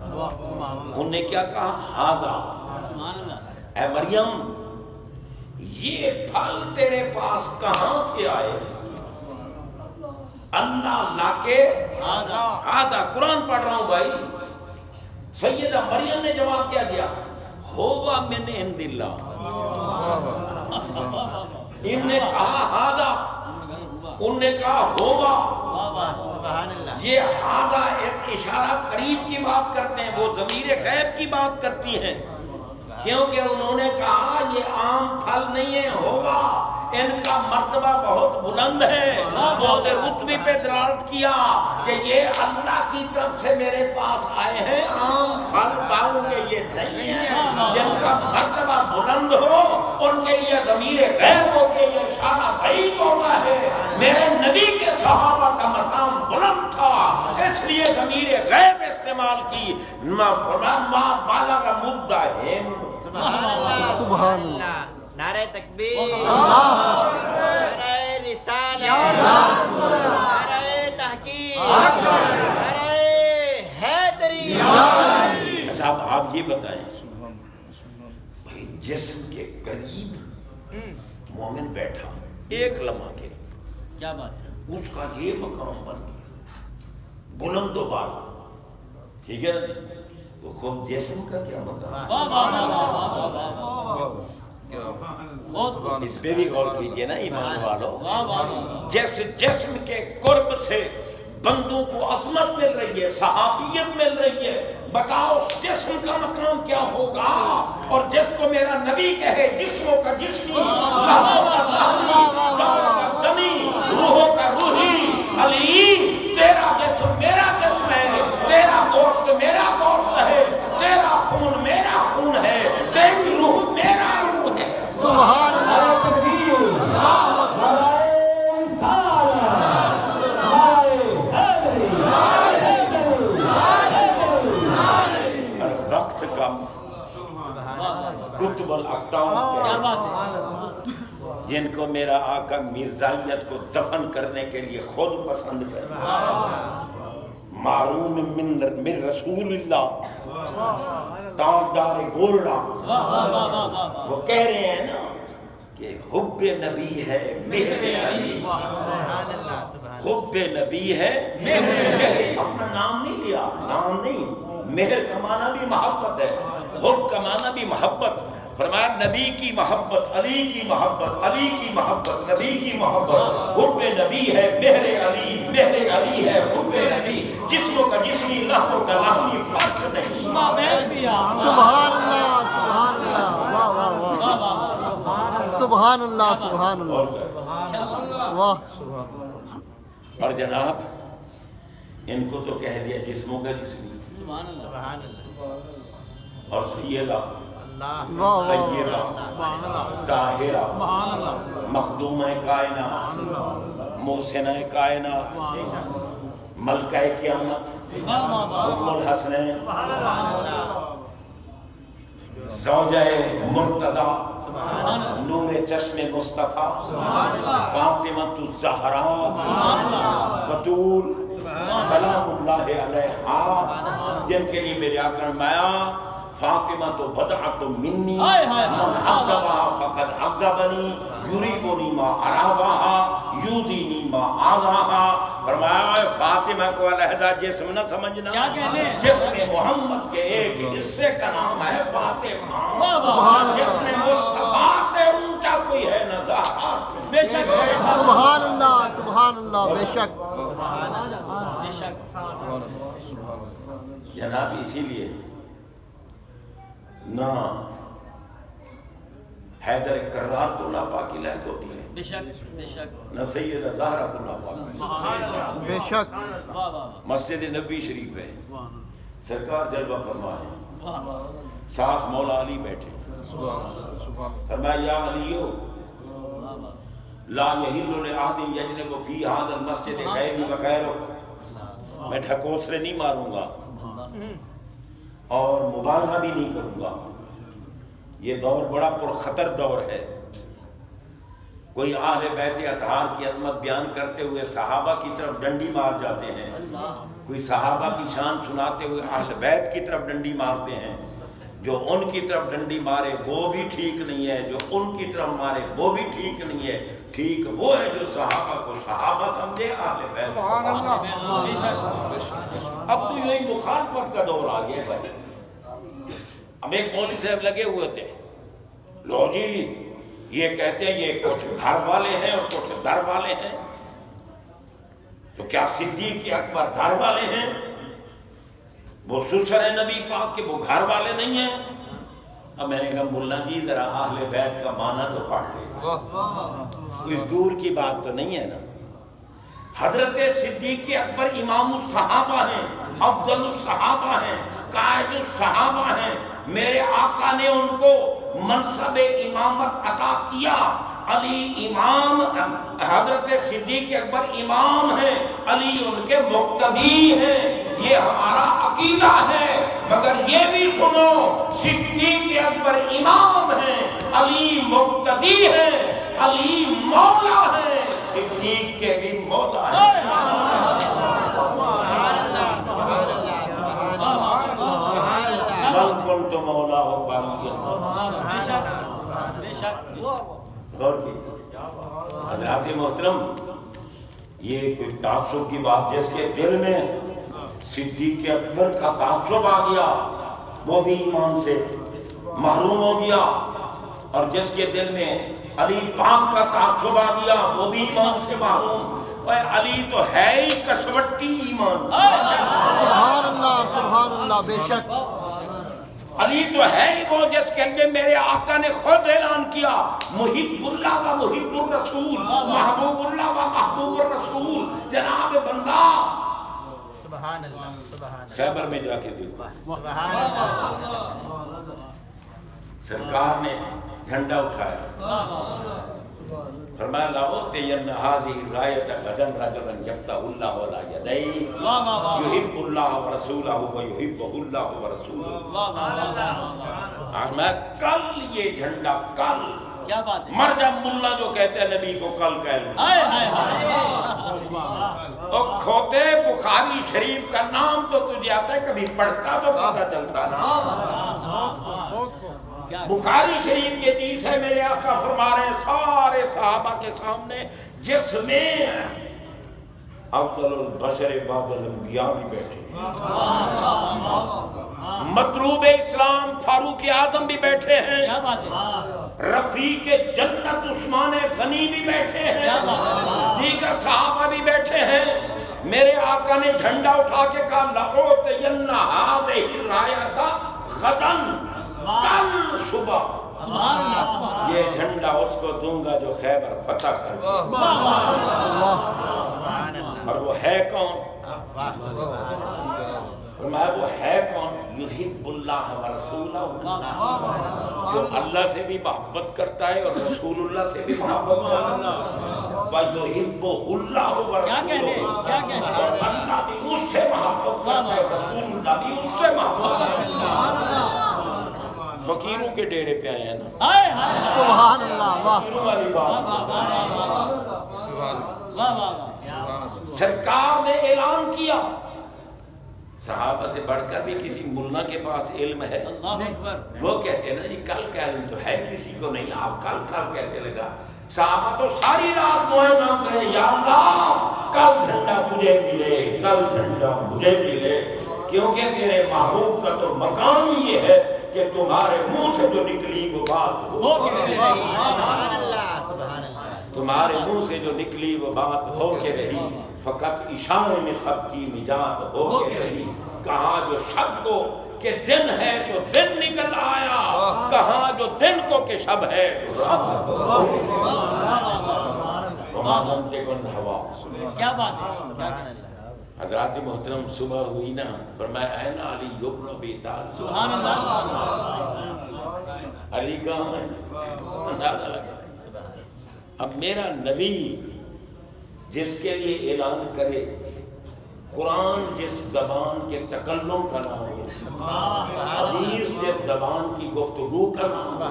انہوں نے کیا کہا؟ ھذا. اے مریم یہ پھل تیرے پاس کہاں سے آئے؟ انا لک ھذا. قرآن پڑھ رہا ہوں بھائی. سیدہ مریم نے جواب کیا دیا؟ ہوا من عند اللہ. انہوں نے کہا ھذا, انہوں نے کہا ہوا. یہ ھذا ایک اشارہ قریب کی بات کرتے ہیں, وہ ضمیر غیب کی بات کرتی ہیں, کیونکہ انہوں نے کہا یہ عام پھل نہیں ہے, ہوگا. ان کا مرتبہ بہت بلند ہے. بہت رتبے پہ دلالت کیا کہ یہ اللہ کی طرف سے میرے پاس آئے ہیں, عام پھل پاؤں گے یہ نہیں ہے. جن کا مرتبہ بلند ہو ان کے لیے ضمیر غیب ہو کے یہ اشارہ بعید ہوتا ہے. میرے نبی کے صحابہ کا مقام بلند تھا, اس لیے ضمیر غیب استعمال کی. فرمایا ما بالغ مدعهم. سبحان اللہ. نعرہ تکبیر, اللہ نعرہ رسالت, نعرہ تحقیق, نعرہ حیدری. اچھا اب آپ یہ بتائیں بھائی, جسم کے قریب مومن بیٹھا ایک لمحہ کے, کیا بات ہے؟ اس کا یہ مقام بن گیا بلند و بالا. ٹھیک ہے نا جی؟ تو خود جسم کا کیا مقام؟ واہ واہ واہ واہ واہ واہ. اس پہ بھی غور کیجئے نا ایمان والو. واہ واہ واہ. جیسے جسم کے قرب سے بندوں کو عظمت مل رہی ہے, صحابیت مل رہی ہے, بتاؤ اس جسم کا مقام کیا ہوگا؟ اور جس کو میرا نبی کہے جسموں کا جسمی, لہو کا لہمی, دموں کا دمی, روحوں کا روحی, علی تیرا جسم میرا جسم ہے, تیرا گوشت میرا گوشت ہے, تیرا خون میرا خون ہے, تیری روح میرا روح ہے. سبحان اللہ. وقت کا کتب الاقدام کیا بات ہے؟ جن کو میرا آقا مرزائیت کو دفن کرنے کے لیے خود پسند کرتا. مارون من رسول اللہ, تاجدار گولڈا. وہ کہہ رہے ہیں نا کہ حب نبی ہے مہر علی. حب نبی ہے مہر. اپنا نام نہیں لیا, نام نہیں, مہر کا معنی بھی محبت ہے, حب کا معنی بھی محبت. فرمایا نبی کی محبت, علی کی محبت, علی کی محبت, نبی کی محبت. حب نبی ہے مہر علی, مہر علی ہے حب نبی. جسموں کا جسمی, لہموں کا لہمی, فرق نہیں. سبحان اللہ. سبحان اللہ. واہ واہ واہ. سبحان اللہ. سبحان اللہ. واہ. اور جناب ان کو تو کہہ دیا جسموں کا جسمی. سبحان اللہ. اور سیدہ واہ واہ. طیبہ طاہرہ مخدومہ کائنات, محسنہ کائنات, ملکہ قیامت, ام الحسنین, زوجہ مرتضیٰ, نور چشم مصطفیٰ, فاطمہ الزہراء, بطول سلام اللہ علیہا, جن کے لیے میرے آقا نے فرمایا فاطمہ تو بدعت منی, من عذبها فقد عذبنی, یریبنی ما عرابها, یودینی ما آذاها. فرمایا فاطمہ کو علیحدہ جسم نہ سمجھنا, کیا کہنے ہیں؟ جسم محمد کے ایک حصے کا نام ہے فاطمہ. جسم مصطفیٰ سے اونچا کوئی ہے نہ زہرا. بے شک سبحان اللہ بے شک بے شک جناب اسی لیے نہ حیدر کرار کو ناپاکی لاحق ہوتی ہے، بے شک بے شک نہ سیدہ زہرا کو ناپاکی۔ بے شک واہ واہ مسجد نبی شریف ہے، سرکار جلوہ فرمائے، واہ واہ ساتھ مولا علی بیٹھے، فرمایا یا علیو لا یحل لأحد یجنب فی ھذا المسجد غیری و غیرک، میں ڈھکوسلے نہیں ماروں گا اور مبالغہ بھی نہیں کروں گا، یہ دور بڑا پرخطر دور ہے۔ کوئی اہل بیت اطہار کی عظمت بیان کرتے ہوئے صحابہ کی طرف ڈنڈی مار جاتے ہیں، کوئی صحابہ کی شان سناتے ہوئے اہل بیت کی طرف ڈنڈی مارتے ہیں، جو ان کی طرف ڈنڈی مارے وہ بھی ٹھیک نہیں ہے، جو ان کی طرف مارے وہ بھی ٹھیک نہیں ہے، ٹھیک وہ ہے جو صحابہ کو صحابہ سمجھے، اہل بیت کو۔ بے شک اب تو یوں ہی مخالفت کا دور آ گیا بھائی۔ اب ایک مولوی صاحب لگے ہوئے تھے، لو جی یہ کہتے ہیں یہ کچھ گھر والے ہیں اور کچھ در والے ہیں، تو کیا صدیق اکبر گھر والے ہیں؟ وہ سسر ہے نبی پاک کے، وہ گھر والے نہیں ہیں؟ اب میں نے کہا ملا جی ذرا اہل بیت کا معنی تو پڑھ لے، کوئی دور کی بات تو نہیں ہے نا۔ حضرت صدیق اکبر امام الصحابہ ہیں، افضل الصحابہ ہیں، قائد الصحابہ ہیں، میرے آقا نے ان کو منصب امامت عطا کیا۔ علی امام، حضرت صدیق اکبر امام ہیں، علی ان کے مقتدی ہیں، یہ ہمارا عقیدہ ہے۔ مگر یہ بھی سنو، صدیق اکبر امام ہیں، علی مقتدی ہیں، علی مولا ہیں، صدیق کے بھی مولا ہیں۔ من کنت مولا ہو بے شک بے شک غور کیجیے حضرات محترم، یہ کوئی تعصب کی بات، جس کے دل میں صدیق اکبر کا تعصب آ گیا وہ بھی ایمان سے محروم ہو گیا، اور جس کے دل میں علی پاک کا تعصب آ گیا وہ بھی ایمان سے محروم۔ علی تو ہے ہی کسوٹی ایمان، سبحان اللہ بے شک علی تو ہے ہی وہ جس کے لیے میرے آقا نے خود اعلان کیا، محب اللہ و محب الرسول، محبوب اللہ و محبوب الرسول۔ جناب بندہ سبحان اللہ خیبر میں جا کے دیکھو، سرکار نے جھنڈا اٹھایا، فرمایا لَأُعْطِيَنَّ هَذِهِ الرَّايَةَ غَدًا رَجُلًا يَفْتَحُ اللَّهُ عَلَى يَدَيْهِ يُحِبُّ اللَّهَ وَرَسُولَهُ وَيُحِبُّهُ اللَّهُ وَرَسُولُهُ۔ میں کل یہ جھنڈا کل، کیا بات ہے، مر جب ملا جو کہتے ہیں نبی کو کل کہہ لیں، ہائے ہائے ہائے اور کھوتے بخاری شریف کا نام تو تجھے آتا ہے، کبھی پڑھتا تو پتہ چلتا نا۔ بخاری شریف کے حدیث ہے، میرے آقا فرما رہے ہیں سارے صحابہ کے سامنے، جس میں افضل البشر بعد الانبیاء بھی بیٹھے، مطلوب اسلام فاروق اعظم بھی بیٹھے ہیں، کیا بات ہے، رفیق جنت عثمان غنی بھی بیٹھے ہیں، دیگر صحابہ بھی بیٹھے ہیں۔ میرے آقا نے جھنڈا اٹھا کے کہا لَأُعْطِيَنَّ هَذِهِ الرَّايَةَ غَدًا، کل صبح یہ جھنڈا اس کو دوں گا جو خیبر فتح کر دے۔ اور وہ ہے کون؟ فرمایا وہ ہے کون؟ یحب اللہ ورسولہ، جو اللہ سے بھی محبت کرتا ہے اور رسول اللہ سے بھی محبت کرتا ہے۔ وَيُحِبُّهُ اللَّهُ وَرَسُولُهُ، اور اللہ بھی اس سے محبت کرتا ہے، رسول اللہ بھی اس سے محبت کرتا ہے۔ فقیروں کے ڈیرے پہ آئے ہیں نا، سبحان اللہ واہ فقیروں والی بات۔ سرکار نے اعلان کیا، صحابہ سے بڑھ کر بھی کسی ملنا کے پاس علم ہے؟ وہ کہتے ہیں نا جی کل کا علم تو ہے کسی کو نہیں، آپ کل کیسے لگا؟ صحابہ تو ساری رات دعائیں مانگ رہے ہیں، یا اللہ کل جھنڈا مجھے ملے، کل جھنڈا مجھے ملے، کیونکہ تیرے محبوب کا تو مقام یہ ہے کہ تمہارے منہ سے جو نکلی وہ بات ہو۔ تو تمہارے منہ سے جو نکلی وہ بات ہو کے رہی، فقط اشارے میں سب کی نجات ہو کے رہی۔ کہا جو شب کو کہ دن ہے تو دن نکل آیا، کہا جو دن کو کہ شب ہے تو شب ہو گیا۔ کیا بات ہے، حضرات محترم صبح ہوئی نا، فرمایا این علی یبن بیتال، سبحان اللہ، علی کہاں ہے؟ اندازہ لگا۔ اب میرا نبی جس کے لیے اعلان کرے، قرآن جس زبان کے تکلم کا نام ہے، حدیث جس زبان کی گفتگو کا نام ہے،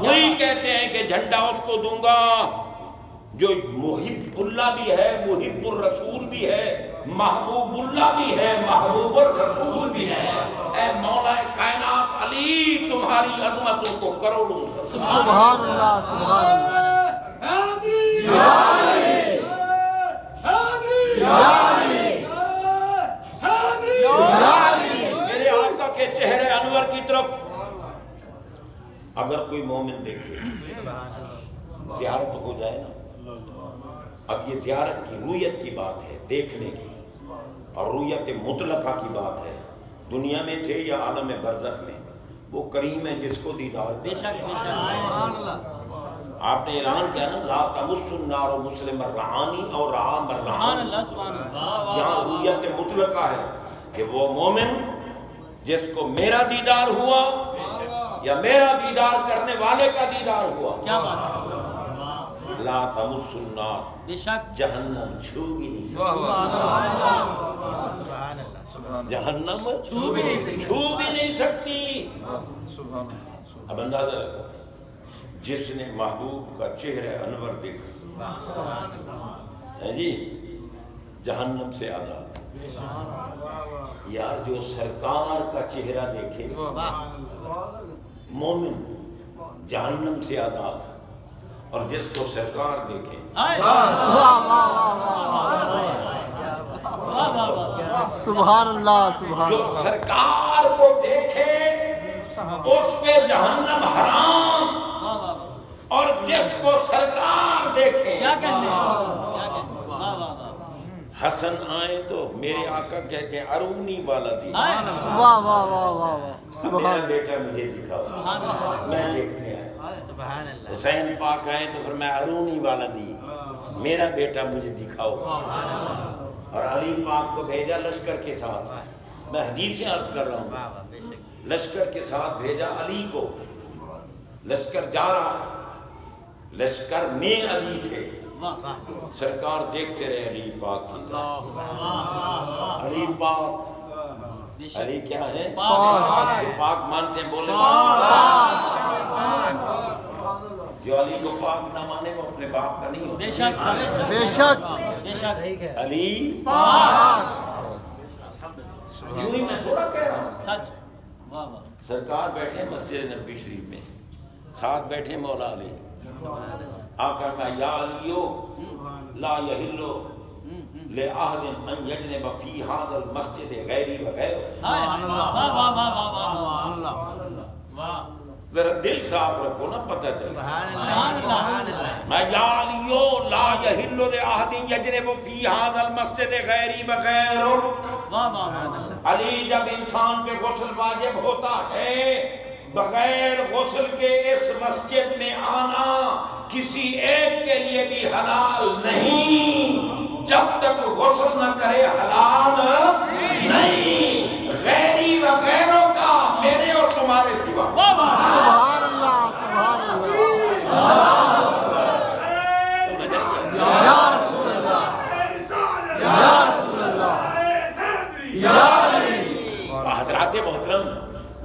وہی کہتے ہیں کہ جھنڈا اس کو دوں گا جو محب اللہ بھی ہے، محب الرسول بھی ہے، محبوب اللہ بھی ہے، محبوب الرسول بھی ہے۔ اے مولا کائنات علی، تمہاری عظمتوں کو کروڑوں سبحان اللہ، سبحان اللہ، میرے آقا کے چہرے انور کی طرف اگر کوئی مومن دیکھے، زیارت ہو جائے نا۔ اب یہ زیارت کی رویت کی بات ہے، دیکھنے کی، اور رویت مطلقہ کی بات ہے۔ دنیا میں تھے یا عالم برزخ میں، وہ کریم ہے جس کو دیدار بے شک بے شک، آپ نے اعلان کیا نا، لا تمس النار مسلم الرعانی اور رعا سبحان مرعان۔ اللہ، سبحان اللہ، یہاں رویت مطلقہ ہے کہ وہ مومن جس کو میرا دیدار ہوا یا میرا دیدار کرنے والے کا دیدار ہوا، کیا بات ہے، لا تمس النار، بے شک، جہنم چھو بھی نہیں سکتی، جہنم چھو بھی نہیں سکتی۔ اب اندازہ لگا، جس نے محبوب کا چہرہ انور دیکھا ہے جی، جہنم سے آزاد۔ یار جو سرکار کا چہرہ دیکھے مومن جہنم سے آزاد، اور جس کو سرکار دیکھے سبحان اللہ، سبحان جو اللہ، سرکار کو دیکھے اس پہ جہنم حرام، اور جس کو سرکار دیکھے، کیا کہتے ہیں، کیا کہتے ہیں، واہ واہ واہ، حسن آئے تو میرے آقا کہتے ہیں ارونی والا دی، آئے، واہ واہ واہ واہ واہ، میرا سبحان بیٹا مجھے دکھاؤ، سبحان اللہ، میں دیکھنے آیا۔ سبحان اللہ، حسین پاک آئے تو پھر میں ارونی والا دی، میرا بیٹا مجھے دکھاؤ، اور علی پاک کو بھیجا لشکر کے ساتھ۔ میں حدیثیں عرض کر رہا ہوں، واہ واہ، بے شک، لشکر کے ساتھ بھیجا علی کو، لشکر جا رہا ہے، لشکر میں علی تھے، سرکار دیکھتے رہے علی پاک کی طرف، علی پاک، بے شک، علی کیا ہے؟ پاک، جو پاک مانتے ہیں بولے، جو علی کو پاک نہ مانے وہ اپنے باپ کا نہیں ہوتا۔ بے شک، بے شک، بے شک، صحیح ہے، علی پاک، یوں ہی میں تھوڑا کہہ رہا ہوں، سچ، واہ واہ، سرکار بیٹھے مسجد نبی شریف میں، ساتھ بیٹھے مولا علی، آقا میں یا علیو لا یحلو لأحد ان یجنب فی ھذا المسجد غیری وغیرہ۔ آئے، واہ واہ واہ واہ واہ، واہ، ذرا دل صاف رکھو نا، پتہ چلے۔ سبحان اللہ، میں یا علیو لا یحل لأحد یجنب فی ھذا المسجد غیری وغیرہ۔ واہ واہ واہ، علی جب انسان پہ غسل واجب ہوتا ہے، بغیر غسل کے اس مسجد میں آنا کسی ایک کے لیے بھی حلال نہیں، جب تک غسل نہ کرے حلال نہیں، غیری و غیروں کا میرے اور تمہارے سوا۔ سبحان اللہ، سبحان اللہ، یا رسول اللہ، یا رسول اللہ، یا علی، حضرات محترم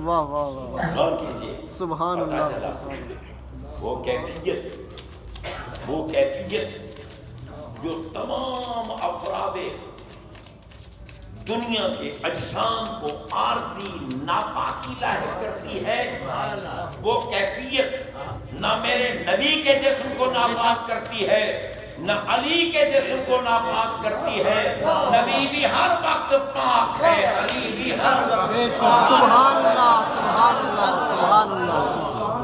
واہ واہ واہ، غور کیجئے، سبحان پتہ اللہ، چلا سبحان اللہ، وہ کیفیت جو تمام افراد دنیا کے اجسام کو عارضی ناپاکی لاحق کرتی ہے، وہ کیفیت نہ میرے نبی کے جسم کو ناپاک کرتی ہے، نہ علی کے جسم کو ناپاک کرتی ہے۔ نبی بھی ہر وقت پاک ہے، علی بھی ہر وقت سبحان اللہ، سبحان اللہ، سبحان اللہ،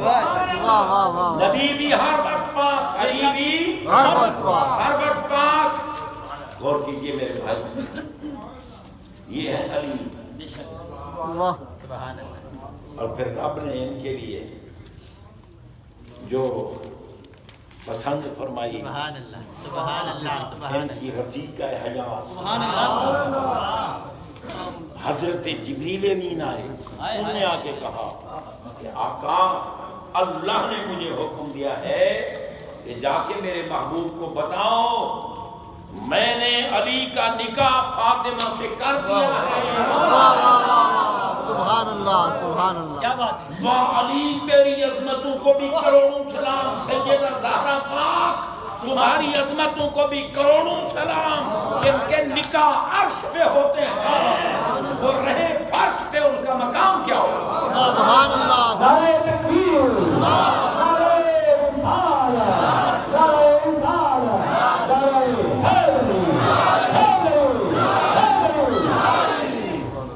واہ واہ واہ، نبی بھی ہر وقت پاک، علی بھی ہر وقت پاک، ہر وقت پاک. غور کیجئے میرے بھائی، یہ ہے علی. واہ سبحان اللہ اور پھر رب نے ان کے لیے جو پسند فرمائی سبحان اللہ سبحان اللہ ان سبحان کی رفیقہ حیات سبحان اللہ. حضرت جبریل امین آئے، انہوں نے آ کے کہا کہ آقا اللہ نے مجھے حکم دیا ہے کہ جا کے میرے محبوب کو بتاؤ میں نے علی کا نکاح فاطمہ سے کر دیا ہے. سبحان اللہ سبحان اللہ. کیا بات ہے. واہ علی تیری عظمتوں کو بھی کروڑوں سلام. سیدہ زہرا پاک تمہاری عظمتوں کو بھی کروڑوں سلام. جن کے نکاح عرش پہ ہوتے ہیں وہ رہے فرش پہ ان کا مقام کیا ہوگا. سبحان اللہ. نعرہ تکبیر، نعرہ رسالت، نعرہ رسالت، نعرہ حیدری، حیدری، حیدری.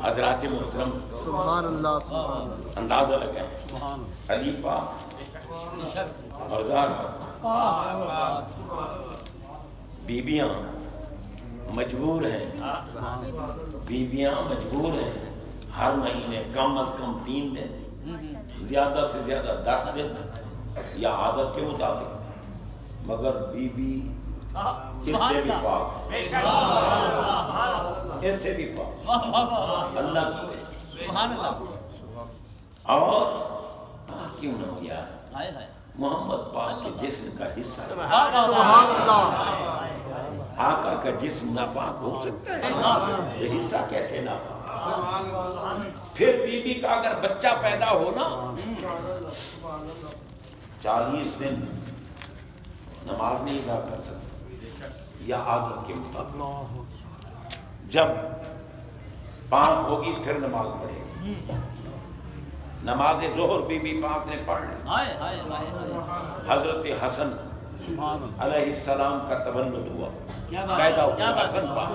حضرات محترم سبحان اللہ. اندازہ لگائیں علی پاک اور زہرا بیبیاں مجبور ہیں، بیبیاں مجبور ہیں ہر مہینے کم از کم 3 دن، زیادہ سے زیادہ 10 دن یا عادت کے مطابق، مگر بی بی اس سے بھی پاک، اس سے بھی پاک اللہ کی قسم. سبحان اللہ. اور کیوں نہ ہو یار ہائے ہائے. محمد پاک کے جسم کا حصہ ہے. سبحان اللہ. آقا کا جسم ناپاک ہو سکتا ہے؟ یہ حصہ کیسے ناپاک؟ پھر بی بی کا اگر بچہ پیدا ہو نا 40 دن نماز نہیں ادا کر سکتا یا عادت کے مطابق. جب پاک ہوگی پھر نماز پڑھے گی. نماز ظہر بی بی پاک نے پڑھ لی. ہائے ہائے ہائے ہائے. حضرت حسن علیہ السلام کا تولد ہوا، پیدا ہوا حسن پاک.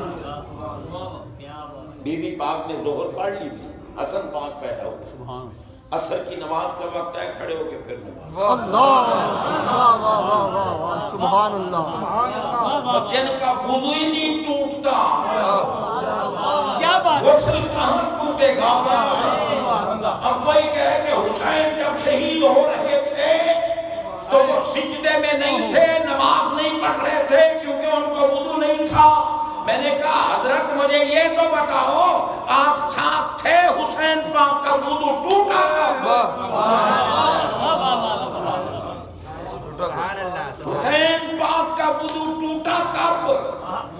بی بی پاک نے ظہر پڑھ لی تھی، حسن پاک پیدا ہوا. عصر کی نماز کا وقت ہے، کھڑے ہو کے پھر نماز. اللہ. واہ واہ واہ واہ واہ. سبحان اللہ. جن کا وضو ہی نہیں ٹوٹتا کیا بات ہے. غسل کہاں ٹوٹے گا. اب کوئی کہے کہ حسین جب شہید ہو رہے تھے تو وہ سجدے میں نہیں تھے، نماز نہیں پڑھ رہے تھے کیونکہ ان کو وضو نہیں تھا. میں نے کہا حضرت مجھے یہ تو بتاؤ آپ ساتھ تھے حسین پاک کا وضو ٹوٹا کب؟ سبحان اللہ حسین پاک کا وضو ٹوٹا کب؟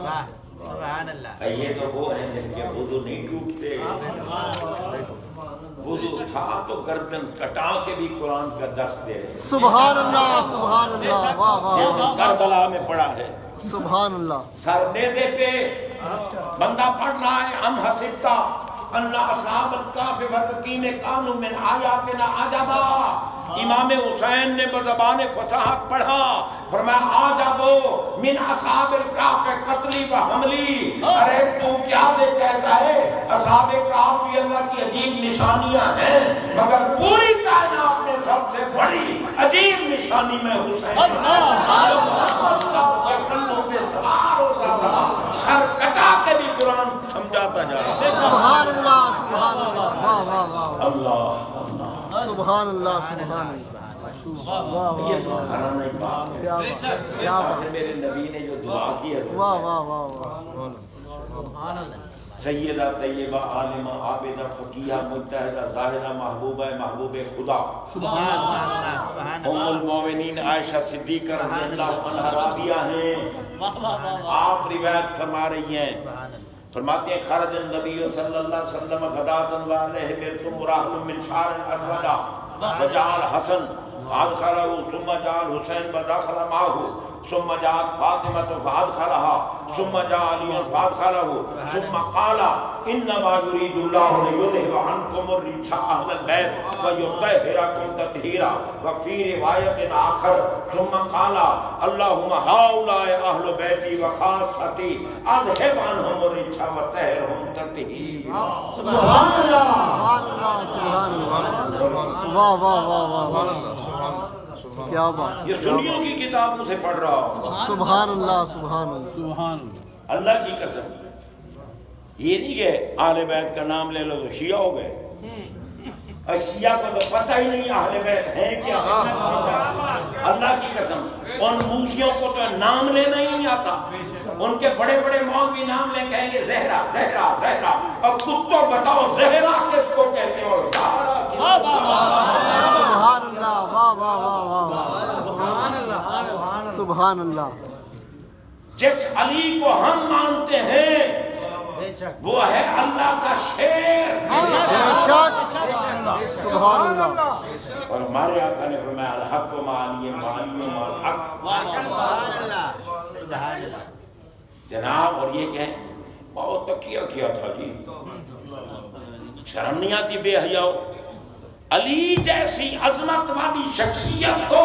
واہ سبحان اللہ. یہ تو وہ ہیں جن کے وضو نہیں ٹوٹتے. وضو تھا تو گردن کٹا کے بھی قرآن کا درس دے رہے. سبحان اللہ سبحان اللہ. واہ واہ جیسے کربلا میں پڑا ہے سبحان اللہ. سر نیزے پہ بندہ پڑھ رہا ہے ام حسبتا ان اصحاب الکہف والرقیم کانوا من آیاتنا عجبا. امام حسین نے بزبان فصاحت پڑھا، فرمایا عجبو من اصحاب الکہف قتلی و حملی. ارے تو کیا دے کہتا ہے اصحاب کہف بھی اللہ کی عجیب نشانیاں ہیں، مگر پوری کائنات میں سب سے بڑی عجیب نشانی میں حسین کندھوں پہ سوار ہوتا تھا، سر کٹا کے بھی قرآن سمجھاتا جا رہا. سبحان اللہ سبحان اللہ. واہ واہ واہ. اللہ سبحان اللہ سبحان اللہ. واہ واہ یہ تو گھرانہ پاک ہے. کیا بات کیا بات. آخر میرے نبی نے جو دعا کی ہے واہ واہ واہ واہ. سیدہ طیبہ عالمہ عابدہ فقیہ مجتہدہ زاہدہ محبوبہ محبوب خدا سبحان اللہ سبحان ام اللہ. المومنین عائشہ صدیقہ رضی اللہ عنہ راویہ ہیں. آپ روایت فرما رہی ہیں، فرماتے ہیں خرج النبی صلی اللہ علیہ وسلم غداۃ وعلیہ برق مراحل من شعر اسود وجعل حسن ادخلہ ثم جعل حسین بدخل معه ثم جاءت فاطمة فادخلها ثم جاء علي فادخله ثم قال انما يريد الله ليذهب عنكم الرجس اهل البيت ويطهركم تطهيرا. وفي رواية آخر ثم قال اللهم هؤلاء اهل بيتي وخاصتي اذهب عنهم الرجس وطهرهم تطهيرا. سبحان اللہ. سبحان اللہ سبحان اللہ. واہ واہ واہ واہ. کیا بات. یہ سنیوں کی کتابوں سے پڑھ رہا ہوں. سبحان اللہ سبحان اللہ سبحان اللہ. اللہ کی قسم. یہ نہیں کہ اہل بیت کا نام لے لو تو شیعہ ہو گئے. اور شیعہ کو تو پتہ ہی نہیں اہل بیت ہیں کیا. اللہ کی قسم ان موسیوں کو تو نام لینا ہی نہیں آتا. ان کے بڑے بڑے مولوی نام لے کہیں گے زہرا زہرا زہرا. اب کتوں بتاؤ زہرا کس کو کہتے ہیں اور زہرا کس کو کہتے ہیں. سبحان اللہ واہ واہ واہ واہ سبحان اللہ سبحان اللہ. جس علی کو ہم مانتے ہیں وہ ہے اللہ کا شیر. بے شک سبحان اللہ. اور ہمارے آقا نے فرمایا الحق و معانی معانی و الحق. سبحان اللہ. سبحان اللہ. جناب اور یہ کہیں بہت تقیہ کیا تھا جی. شرم نہیں آتی بے حیاؤ. علی جیسی عظمت والی شخصیت کو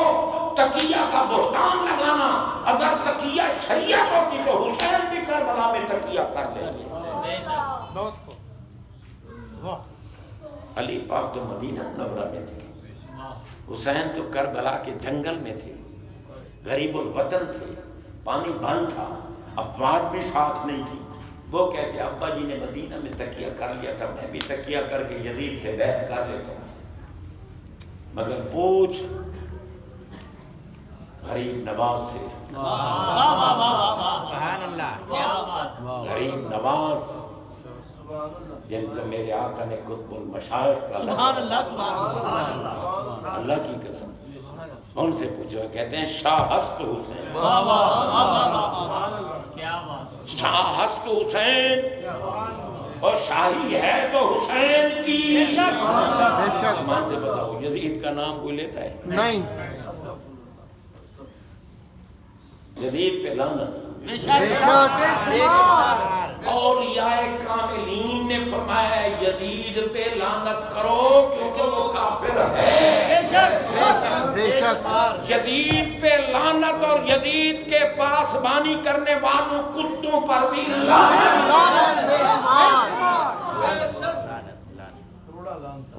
تقیہ کا بہتان لگانا. اگر تقیہ شریعت ہوتی تو حسین بھی کربلا میں تقیہ کر لیں گے. علی پاک تو مدینہ منورہ میں تھے. حسین تو کربلا کے جنگل میں تھے. غریب الوطن تھے. پانی بند تھا. افواج بھی ساتھ نہیں تھی. وہ کہتے ابا جی نے مدینہ میں تقیہ کر لیا تھا میں بھی تقیہ کر کے یزید سے بیعت کر لیتا ہوں. مگر پوچھ غریب نواز سے. سبحان اللہ. غریب نواز جن کو میرے آقا نے قطب المشائق کا سبحان اللہ. سبحان اللہ. اللہ کی قسم ان سے پوچھو کہتے ہیں شاہ ہست حسین. شاہ ہست حسین اور شاہی ہے تو حسین کی. بے شک ایمان سے بتاؤ یزید کا نام کوئی لیتا ہے؟ نہیں. یزید پہ لعنت. بے شک اولیاء کاملین نے فرمایا ہے یزید پہ لعنت کرو کیونکہ وہ کافر ہے. بے شک یزید پہ لعنت اور یزید کے پاس بانی کرنے والوں کتوں پر بھی لعنت.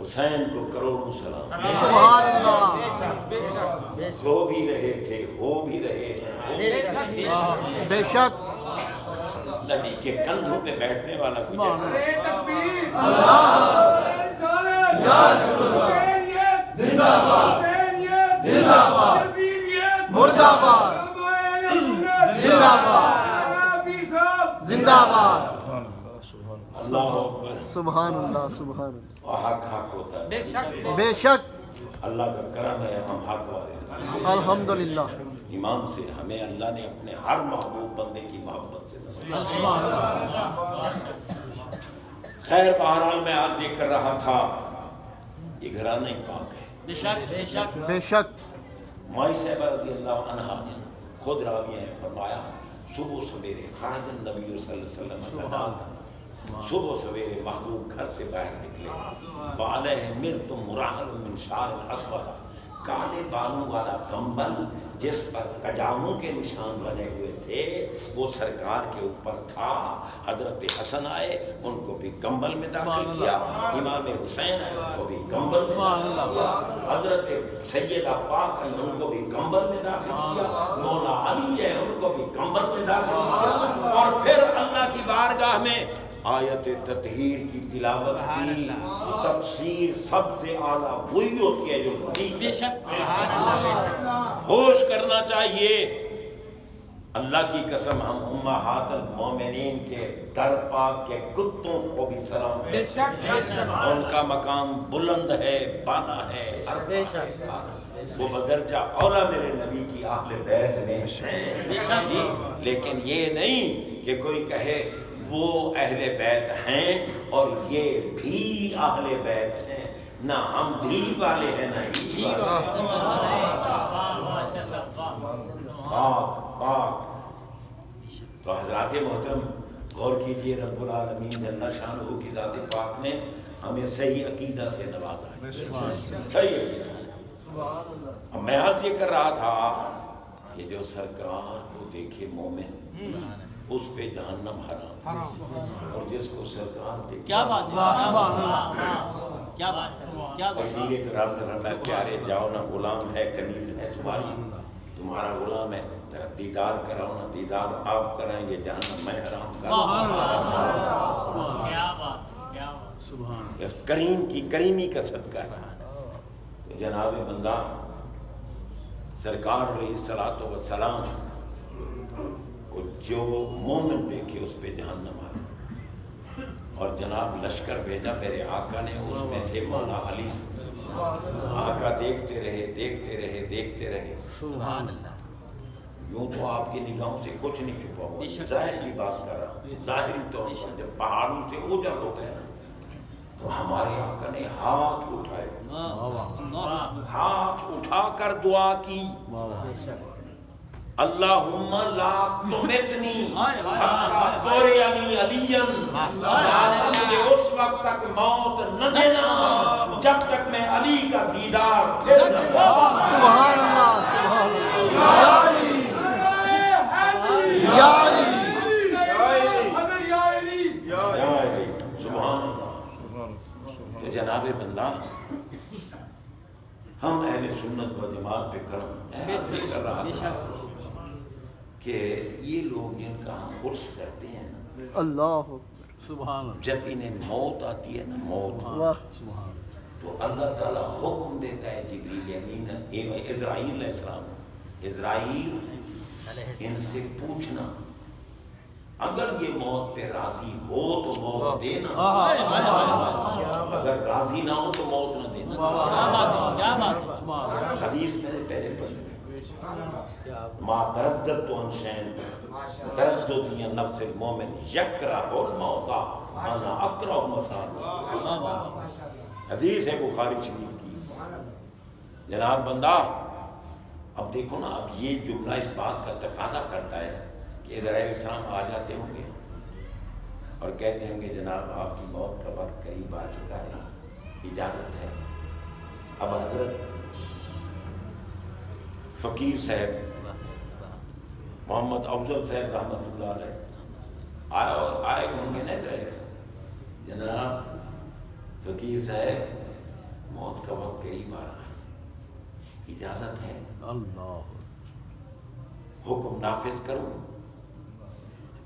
حسین کو کروڑوں سلام. سبحان اللہ. ہو بھی رہے تھے ہو بھی رہے ہیں. بے شک نبی کے کندھوں پہ بیٹھنے والا کوئی جیسا مردہ باد زندہ باد زندہ باد. اللہ اکبر. سبحان اللہ سبحان اللہ. حق حق ہوتا ہے. بے شک اللہ کا کرم ہے ہم حق والے. الحمدللہ. ایمان سے ہمیں اللہ نے اپنے ہر محبوب بندے کی محبت سے خیر. بہرحال میں آج یہ کر رہا تھا یہ گھرانہ پاک ہے. بے شک بے شک بے شک مائی صاحبہ رضی اللہ عنہا خود راویہ ہیں فرمایا صبح سویرے خرج النبی صلی اللہ علیہ وسلم کا دان تھا. صبح سویرے محبوب گھر سے باہر نکلے. وعلیہ مرت مراحل من شعر اسود. کالے بالوں والا کمبل جس پر کجاووں کے نشان بنے ہوئے تھے وہ سرکار کے اوپر تھا. حضرت حسن آئے ان کو بھی کمبل میں داخل کیا. امام حسین آئے ان کو بھی کمبل میں داخل کیا. حضرت سیدہ پاک آئے ان کو بھی کمبل میں داخل کیا. مولا علی ہے ان کو بھی کمبل میں داخل کیا. اور پھر اللہ کی بارگاہ میں آیت تطہیر کی تلاوت کی. تفسیر سب سے اعلیٰ وہی ہوتی ہے جو بے شک ہوش کرنا چاہیے. اللہ کی قسم ہم امہات المومنین کے در پاک کے کتوں کو بھی سلام ہے. ان کا مقام بلند ہے بالا ہے. وہ بدرجہ اولا میرے نبی کی اہل بیت میں ہیں جی. لیکن یہ نہیں کہ کوئی کہے وہ اہل بیت ہیں اور یہ بھی اہل بیت ہیں. نہ ہم بھی والے ہیں نہ ہی والے. پاک پاک. تو حضرات محترم غور کیجئے رب العالمین جل شانہ کی ذات پاک نے ہمیں صحیح عقیدہ سے نوازا ہے. صحیح عقیدہ سے. اب میں عرض یہ کر رہا تھا کہ جو سرکار کو دیکھے مومن اس پہ جہنم حرام اور جس کو سرکار دیکھے کیا بات ہے. کیا بات ہے. کیا بات ہے. اسی لیے تو رب نے فرمایا پیارے جاؤ نہ غلام ہے کنیز ہے تمہاری تمہارا غلام ہے، ذرا دیدار کراؤ نا، دیدار آپ کرائیں گے، جہنم میں حرام کر کیا بات، کیا بات. کریم کی کریمی کا صدقہ ہے. تو جناب بندہ سرکار علیہ الصلوۃ والسلام کو جو مومن دیکھے اس پہ جہنم آئے. اور جناب لشکر بھیجا میرے آقا نے، اس میں تھے مولا علی. آقا دیکھتے رہے دیکھتے رہے دیکھتے رہے. سبحان اللہ. یوں تو آپ کی نگاہوں سے کچھ نہیں چھپا ہوا، ظاہر کی بات کر رہا ہوں. ظاہری طور پر جب پہاڑوں سے اوجل ہو گئے نا تو ہمارے آقا نے ہاتھ اٹھائے، ہاتھ اٹھا کر دعا کی، اللہم لا تمتنی حتی ترینی علیا، مجھے اس وقت تک موت نہ دینا جب تک میں علی کا دیدار پھر نہ کروں. سبحان اللہ سبحان اللہ یا علی یا علی سبحان اللہ. تو جناب بندہ ہم اہل سنت و جماعت پہ کرم کر رہا تھا کہ یہ لوگ جن کا ہم عرس کرتے ہیں نا، اللہ سبحان اللہ. جب انہیں موت آتی ہے نا، موت تو اللہ تعالیٰ حکم دیتا ہے جبریل امین اسرائیل علیہ السلام کو، اسرائیل ان سے پوچھنا اگر یہ موت پہ راضی ہو تو موت دینا، اگر راضی نہ ہو تو موت نہ دینا. کیا بات. حدیث میں نے پہلے پڑھی، ما تردد عن شیء تردد ہی نفس المومن یکرہ الموت انا اکرہ مساء. حدیث ہے بخاری شریف کی. جناب بندہ اب دیکھو نا، اب یہ جملہ اس بات کا تقاضا کرتا ہے کہ اسرائیل السلام آ جاتے ہوں گے اور کہتے ہوں گے جناب آپ کی موت کا وقت قریب آ چکا ہے، اجازت ہے. اب حضرت فقیر صاحب محمد افضل صاحب رحمۃ اللہ علیہ آئے ہوں گے نا اسرائیل سے، جناب فقیر صاحب موت کا وقت قریب آ رہا ہے، اجازت ہے، حکم نافذ کروں.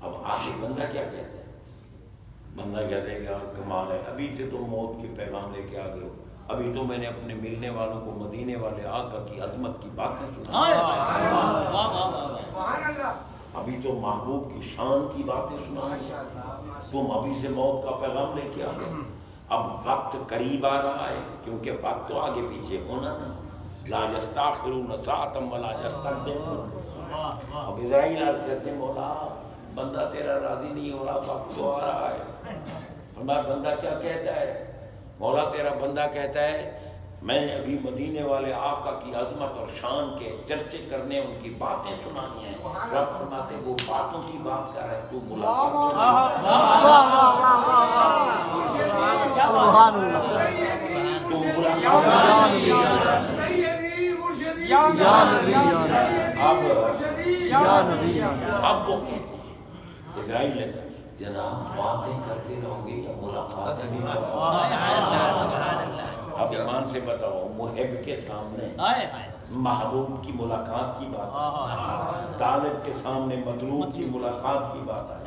اب آخر بندہ کیا کہتا ہے؟ بندہ کہتا ہے کہ یار کمال ہے، ابھی سے تم موت کے پیغام لے کے آ گئے ہو، ابھی تو میں نے اپنے ملنے والوں کو مدینے والے آقا کی عظمت کی باتیں سنا، ابھی تو محبوب کی شان کی باتیں سنا، تم ابھی سے موت کا پیغام لے کے آ گئے. اب وقت قریب آ رہا ہے، کیونکہ وقت تو آگے پیچھے ہونا نا، لا یستاخرون ساعۃ ولا یستقدمون. اب اسرائیل عرض کرتے ہیں مولا بندہ تیرا راضی نہیں ہو رہا، وقت تو آ رہا ہے. ہمارا بندہ کیا کہتا ہے؟ مولا تیرا بندہ کہتا ہے میں نے ابھی مدینے والے آقا کی عظمت اور شان کے چرچے کرنے، ان کی باتیں سنانی ہیں. رب فرماتے وہ باتوں کی بات کر رہے تو ملاقات سبحان اللہ تو ملاقات یا نبی یا نبی. اب وہ کہتے ہیں اسرائیل نے جناب باتیں کرتے رہو گے یا ملاقاتیں بھی کرو گے؟ اب ایمان سے بتاؤ، محب کے سامنے محبوب کی ملاقات کی بات ہے، طالب کے سامنے مطلوب کی ملاقات کی بات ہے،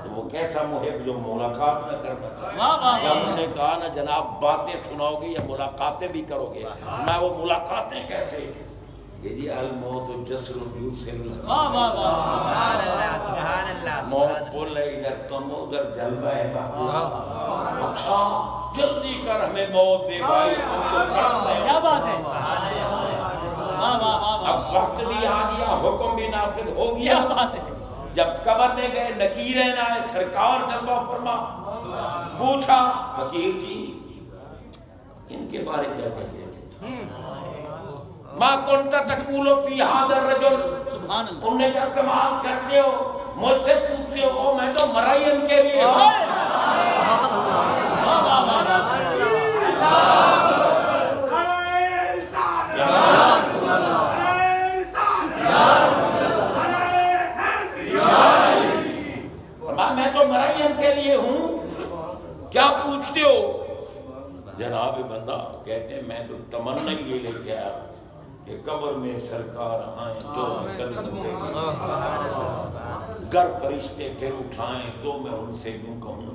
تو وہ کیسا محب جو ملاقات نہ کرنا چاہے؟ جب انہوں نے کہا نا جناب باتیں سناؤ گے یا ملاقاتیں بھی کرو گے، میں وہ ملاقاتیں کیسے؟ یہ جی الموت جسر یوسل، موت بول رہے ادھر تم ادھر جلوہ ہے محبوب. اچھا جلدی کر ہمیں موت دے بھائی، تم تو کڑک رہے. کیا بات ہے. اب وقت بھی آ گیا، حکم بھی نافذ ہو گیا. کیا بات ہے. جب قبر میں گئے نکیرین آئے، سرکار جلوہ فرما. پوچھا فقیر جی ان کے بارے کیا کہتے تھے؟ ما کنت تقول فی ھذا الرجل، سبحان اللہ. انہوں نے کہا کمال کرتے ہو، مجھ سے پوچھتے ہو، میں تو مرا ہی ان کے لیے ہوں. میں تو مرا ہی ان کے لیے ہوں، کیا پوچھتے ہو؟ جناب بندہ کہتے ہیں میں تو تمنا یہ لے کے آیا کہ قبر میں سرکار آئیں تو میں قدم پہ گر فرشتے پھر اٹھائیں تو میں ان سے یوں کہوں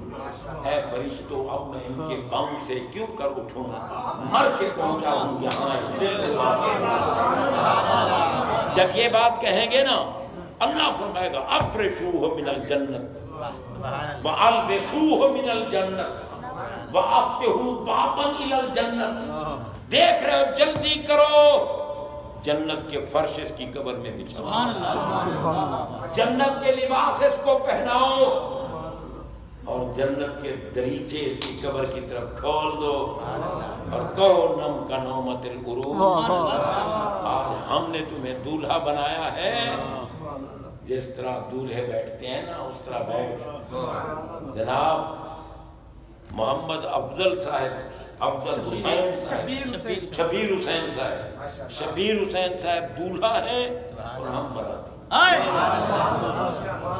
اے فرشتوں اب میں ان کے پاؤں سے کیوں کر اٹھوں مر کے پہنچا ہوں یہاں اس دل میں جب یہ بات کہیں گے نا اللہ فرمائے گا افرشوہ من الجنت وَأَلْبِسُوهُ مِنَ الْجَنَّةِ وَأَفْتِحُوا بَابًا إِلَى الْجَنَّةِ دیکھ رہے ہو جلدی کرو جنت کے فرش اس کی قبر میں بچھاؤ سبحان اللہ جنت کے لباس اس کو پہناؤ اور جنت کے دریچے اس کی قبر کی طرف کھول دو اور کہو نم کا نومت العروج آج ہم نے تمہیں دولہا بنایا ہے جس طرح دولہے بیٹھتے ہیں نا اس طرح بیٹھ جناب محمد افضل صاحب افضل حسین صاحب شبیر حسین صاحب شبیر حسین صاحب دولہا ہے اور ہم براتی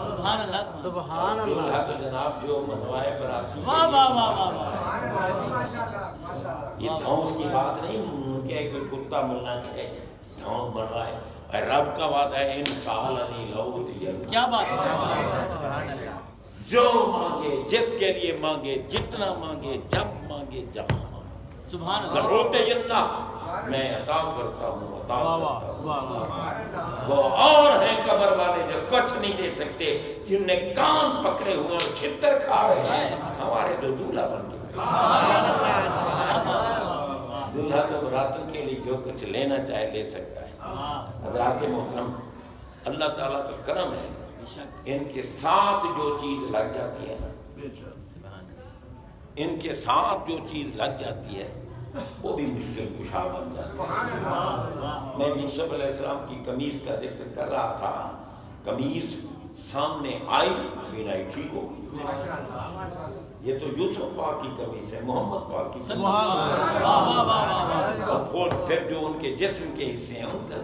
سبحان اللہ سبحان اللہ دولہا تو جناب جو منوائے براتی واہ واہ واہ واہ یہ دھونس کی بات نہیں کہ کوئی کتا ملنا کہ دھونس منوائے رب کا وعدہ ہے انسان علی لوت کیا بات ہے جو مانگے جس کے لیے مانگے جتنا مانگے جب مانگے جہاں مانگے سبحان اللہ روتے اللہ میں عطا کرتا ہوں عطا کرتا ہوں وہ اور ہیں قبر والے جو کچھ نہیں دے سکتے جن نے کان پکڑے ہوئے اور چھتر کھا رہے ہیں ہمارے تو دولہا بن گئے دولہا تو براتوں کے لیے جو کچھ لینا چاہے لے سکتا ہے حضرات محترم اللہ تعالیٰ کا کرم ہے ان کے ساتھ جو چیز لگ جاتی ہے نا ان کے ساتھ جو چیز لگ جاتی ہے وہ بھی مشکل کشا بن جاتی ہے میں یوسف علیہ السلام کی قمیص کا ذکر کر رہا تھا قمیص سامنے آئی بینائی ٹھیک ہو یہ تو یوسف پاک کی قمیص ہے محمد پاک کی واہ واہ واہ واہ اور پھر جو ان کے جسم کے حصے ہیں ان کا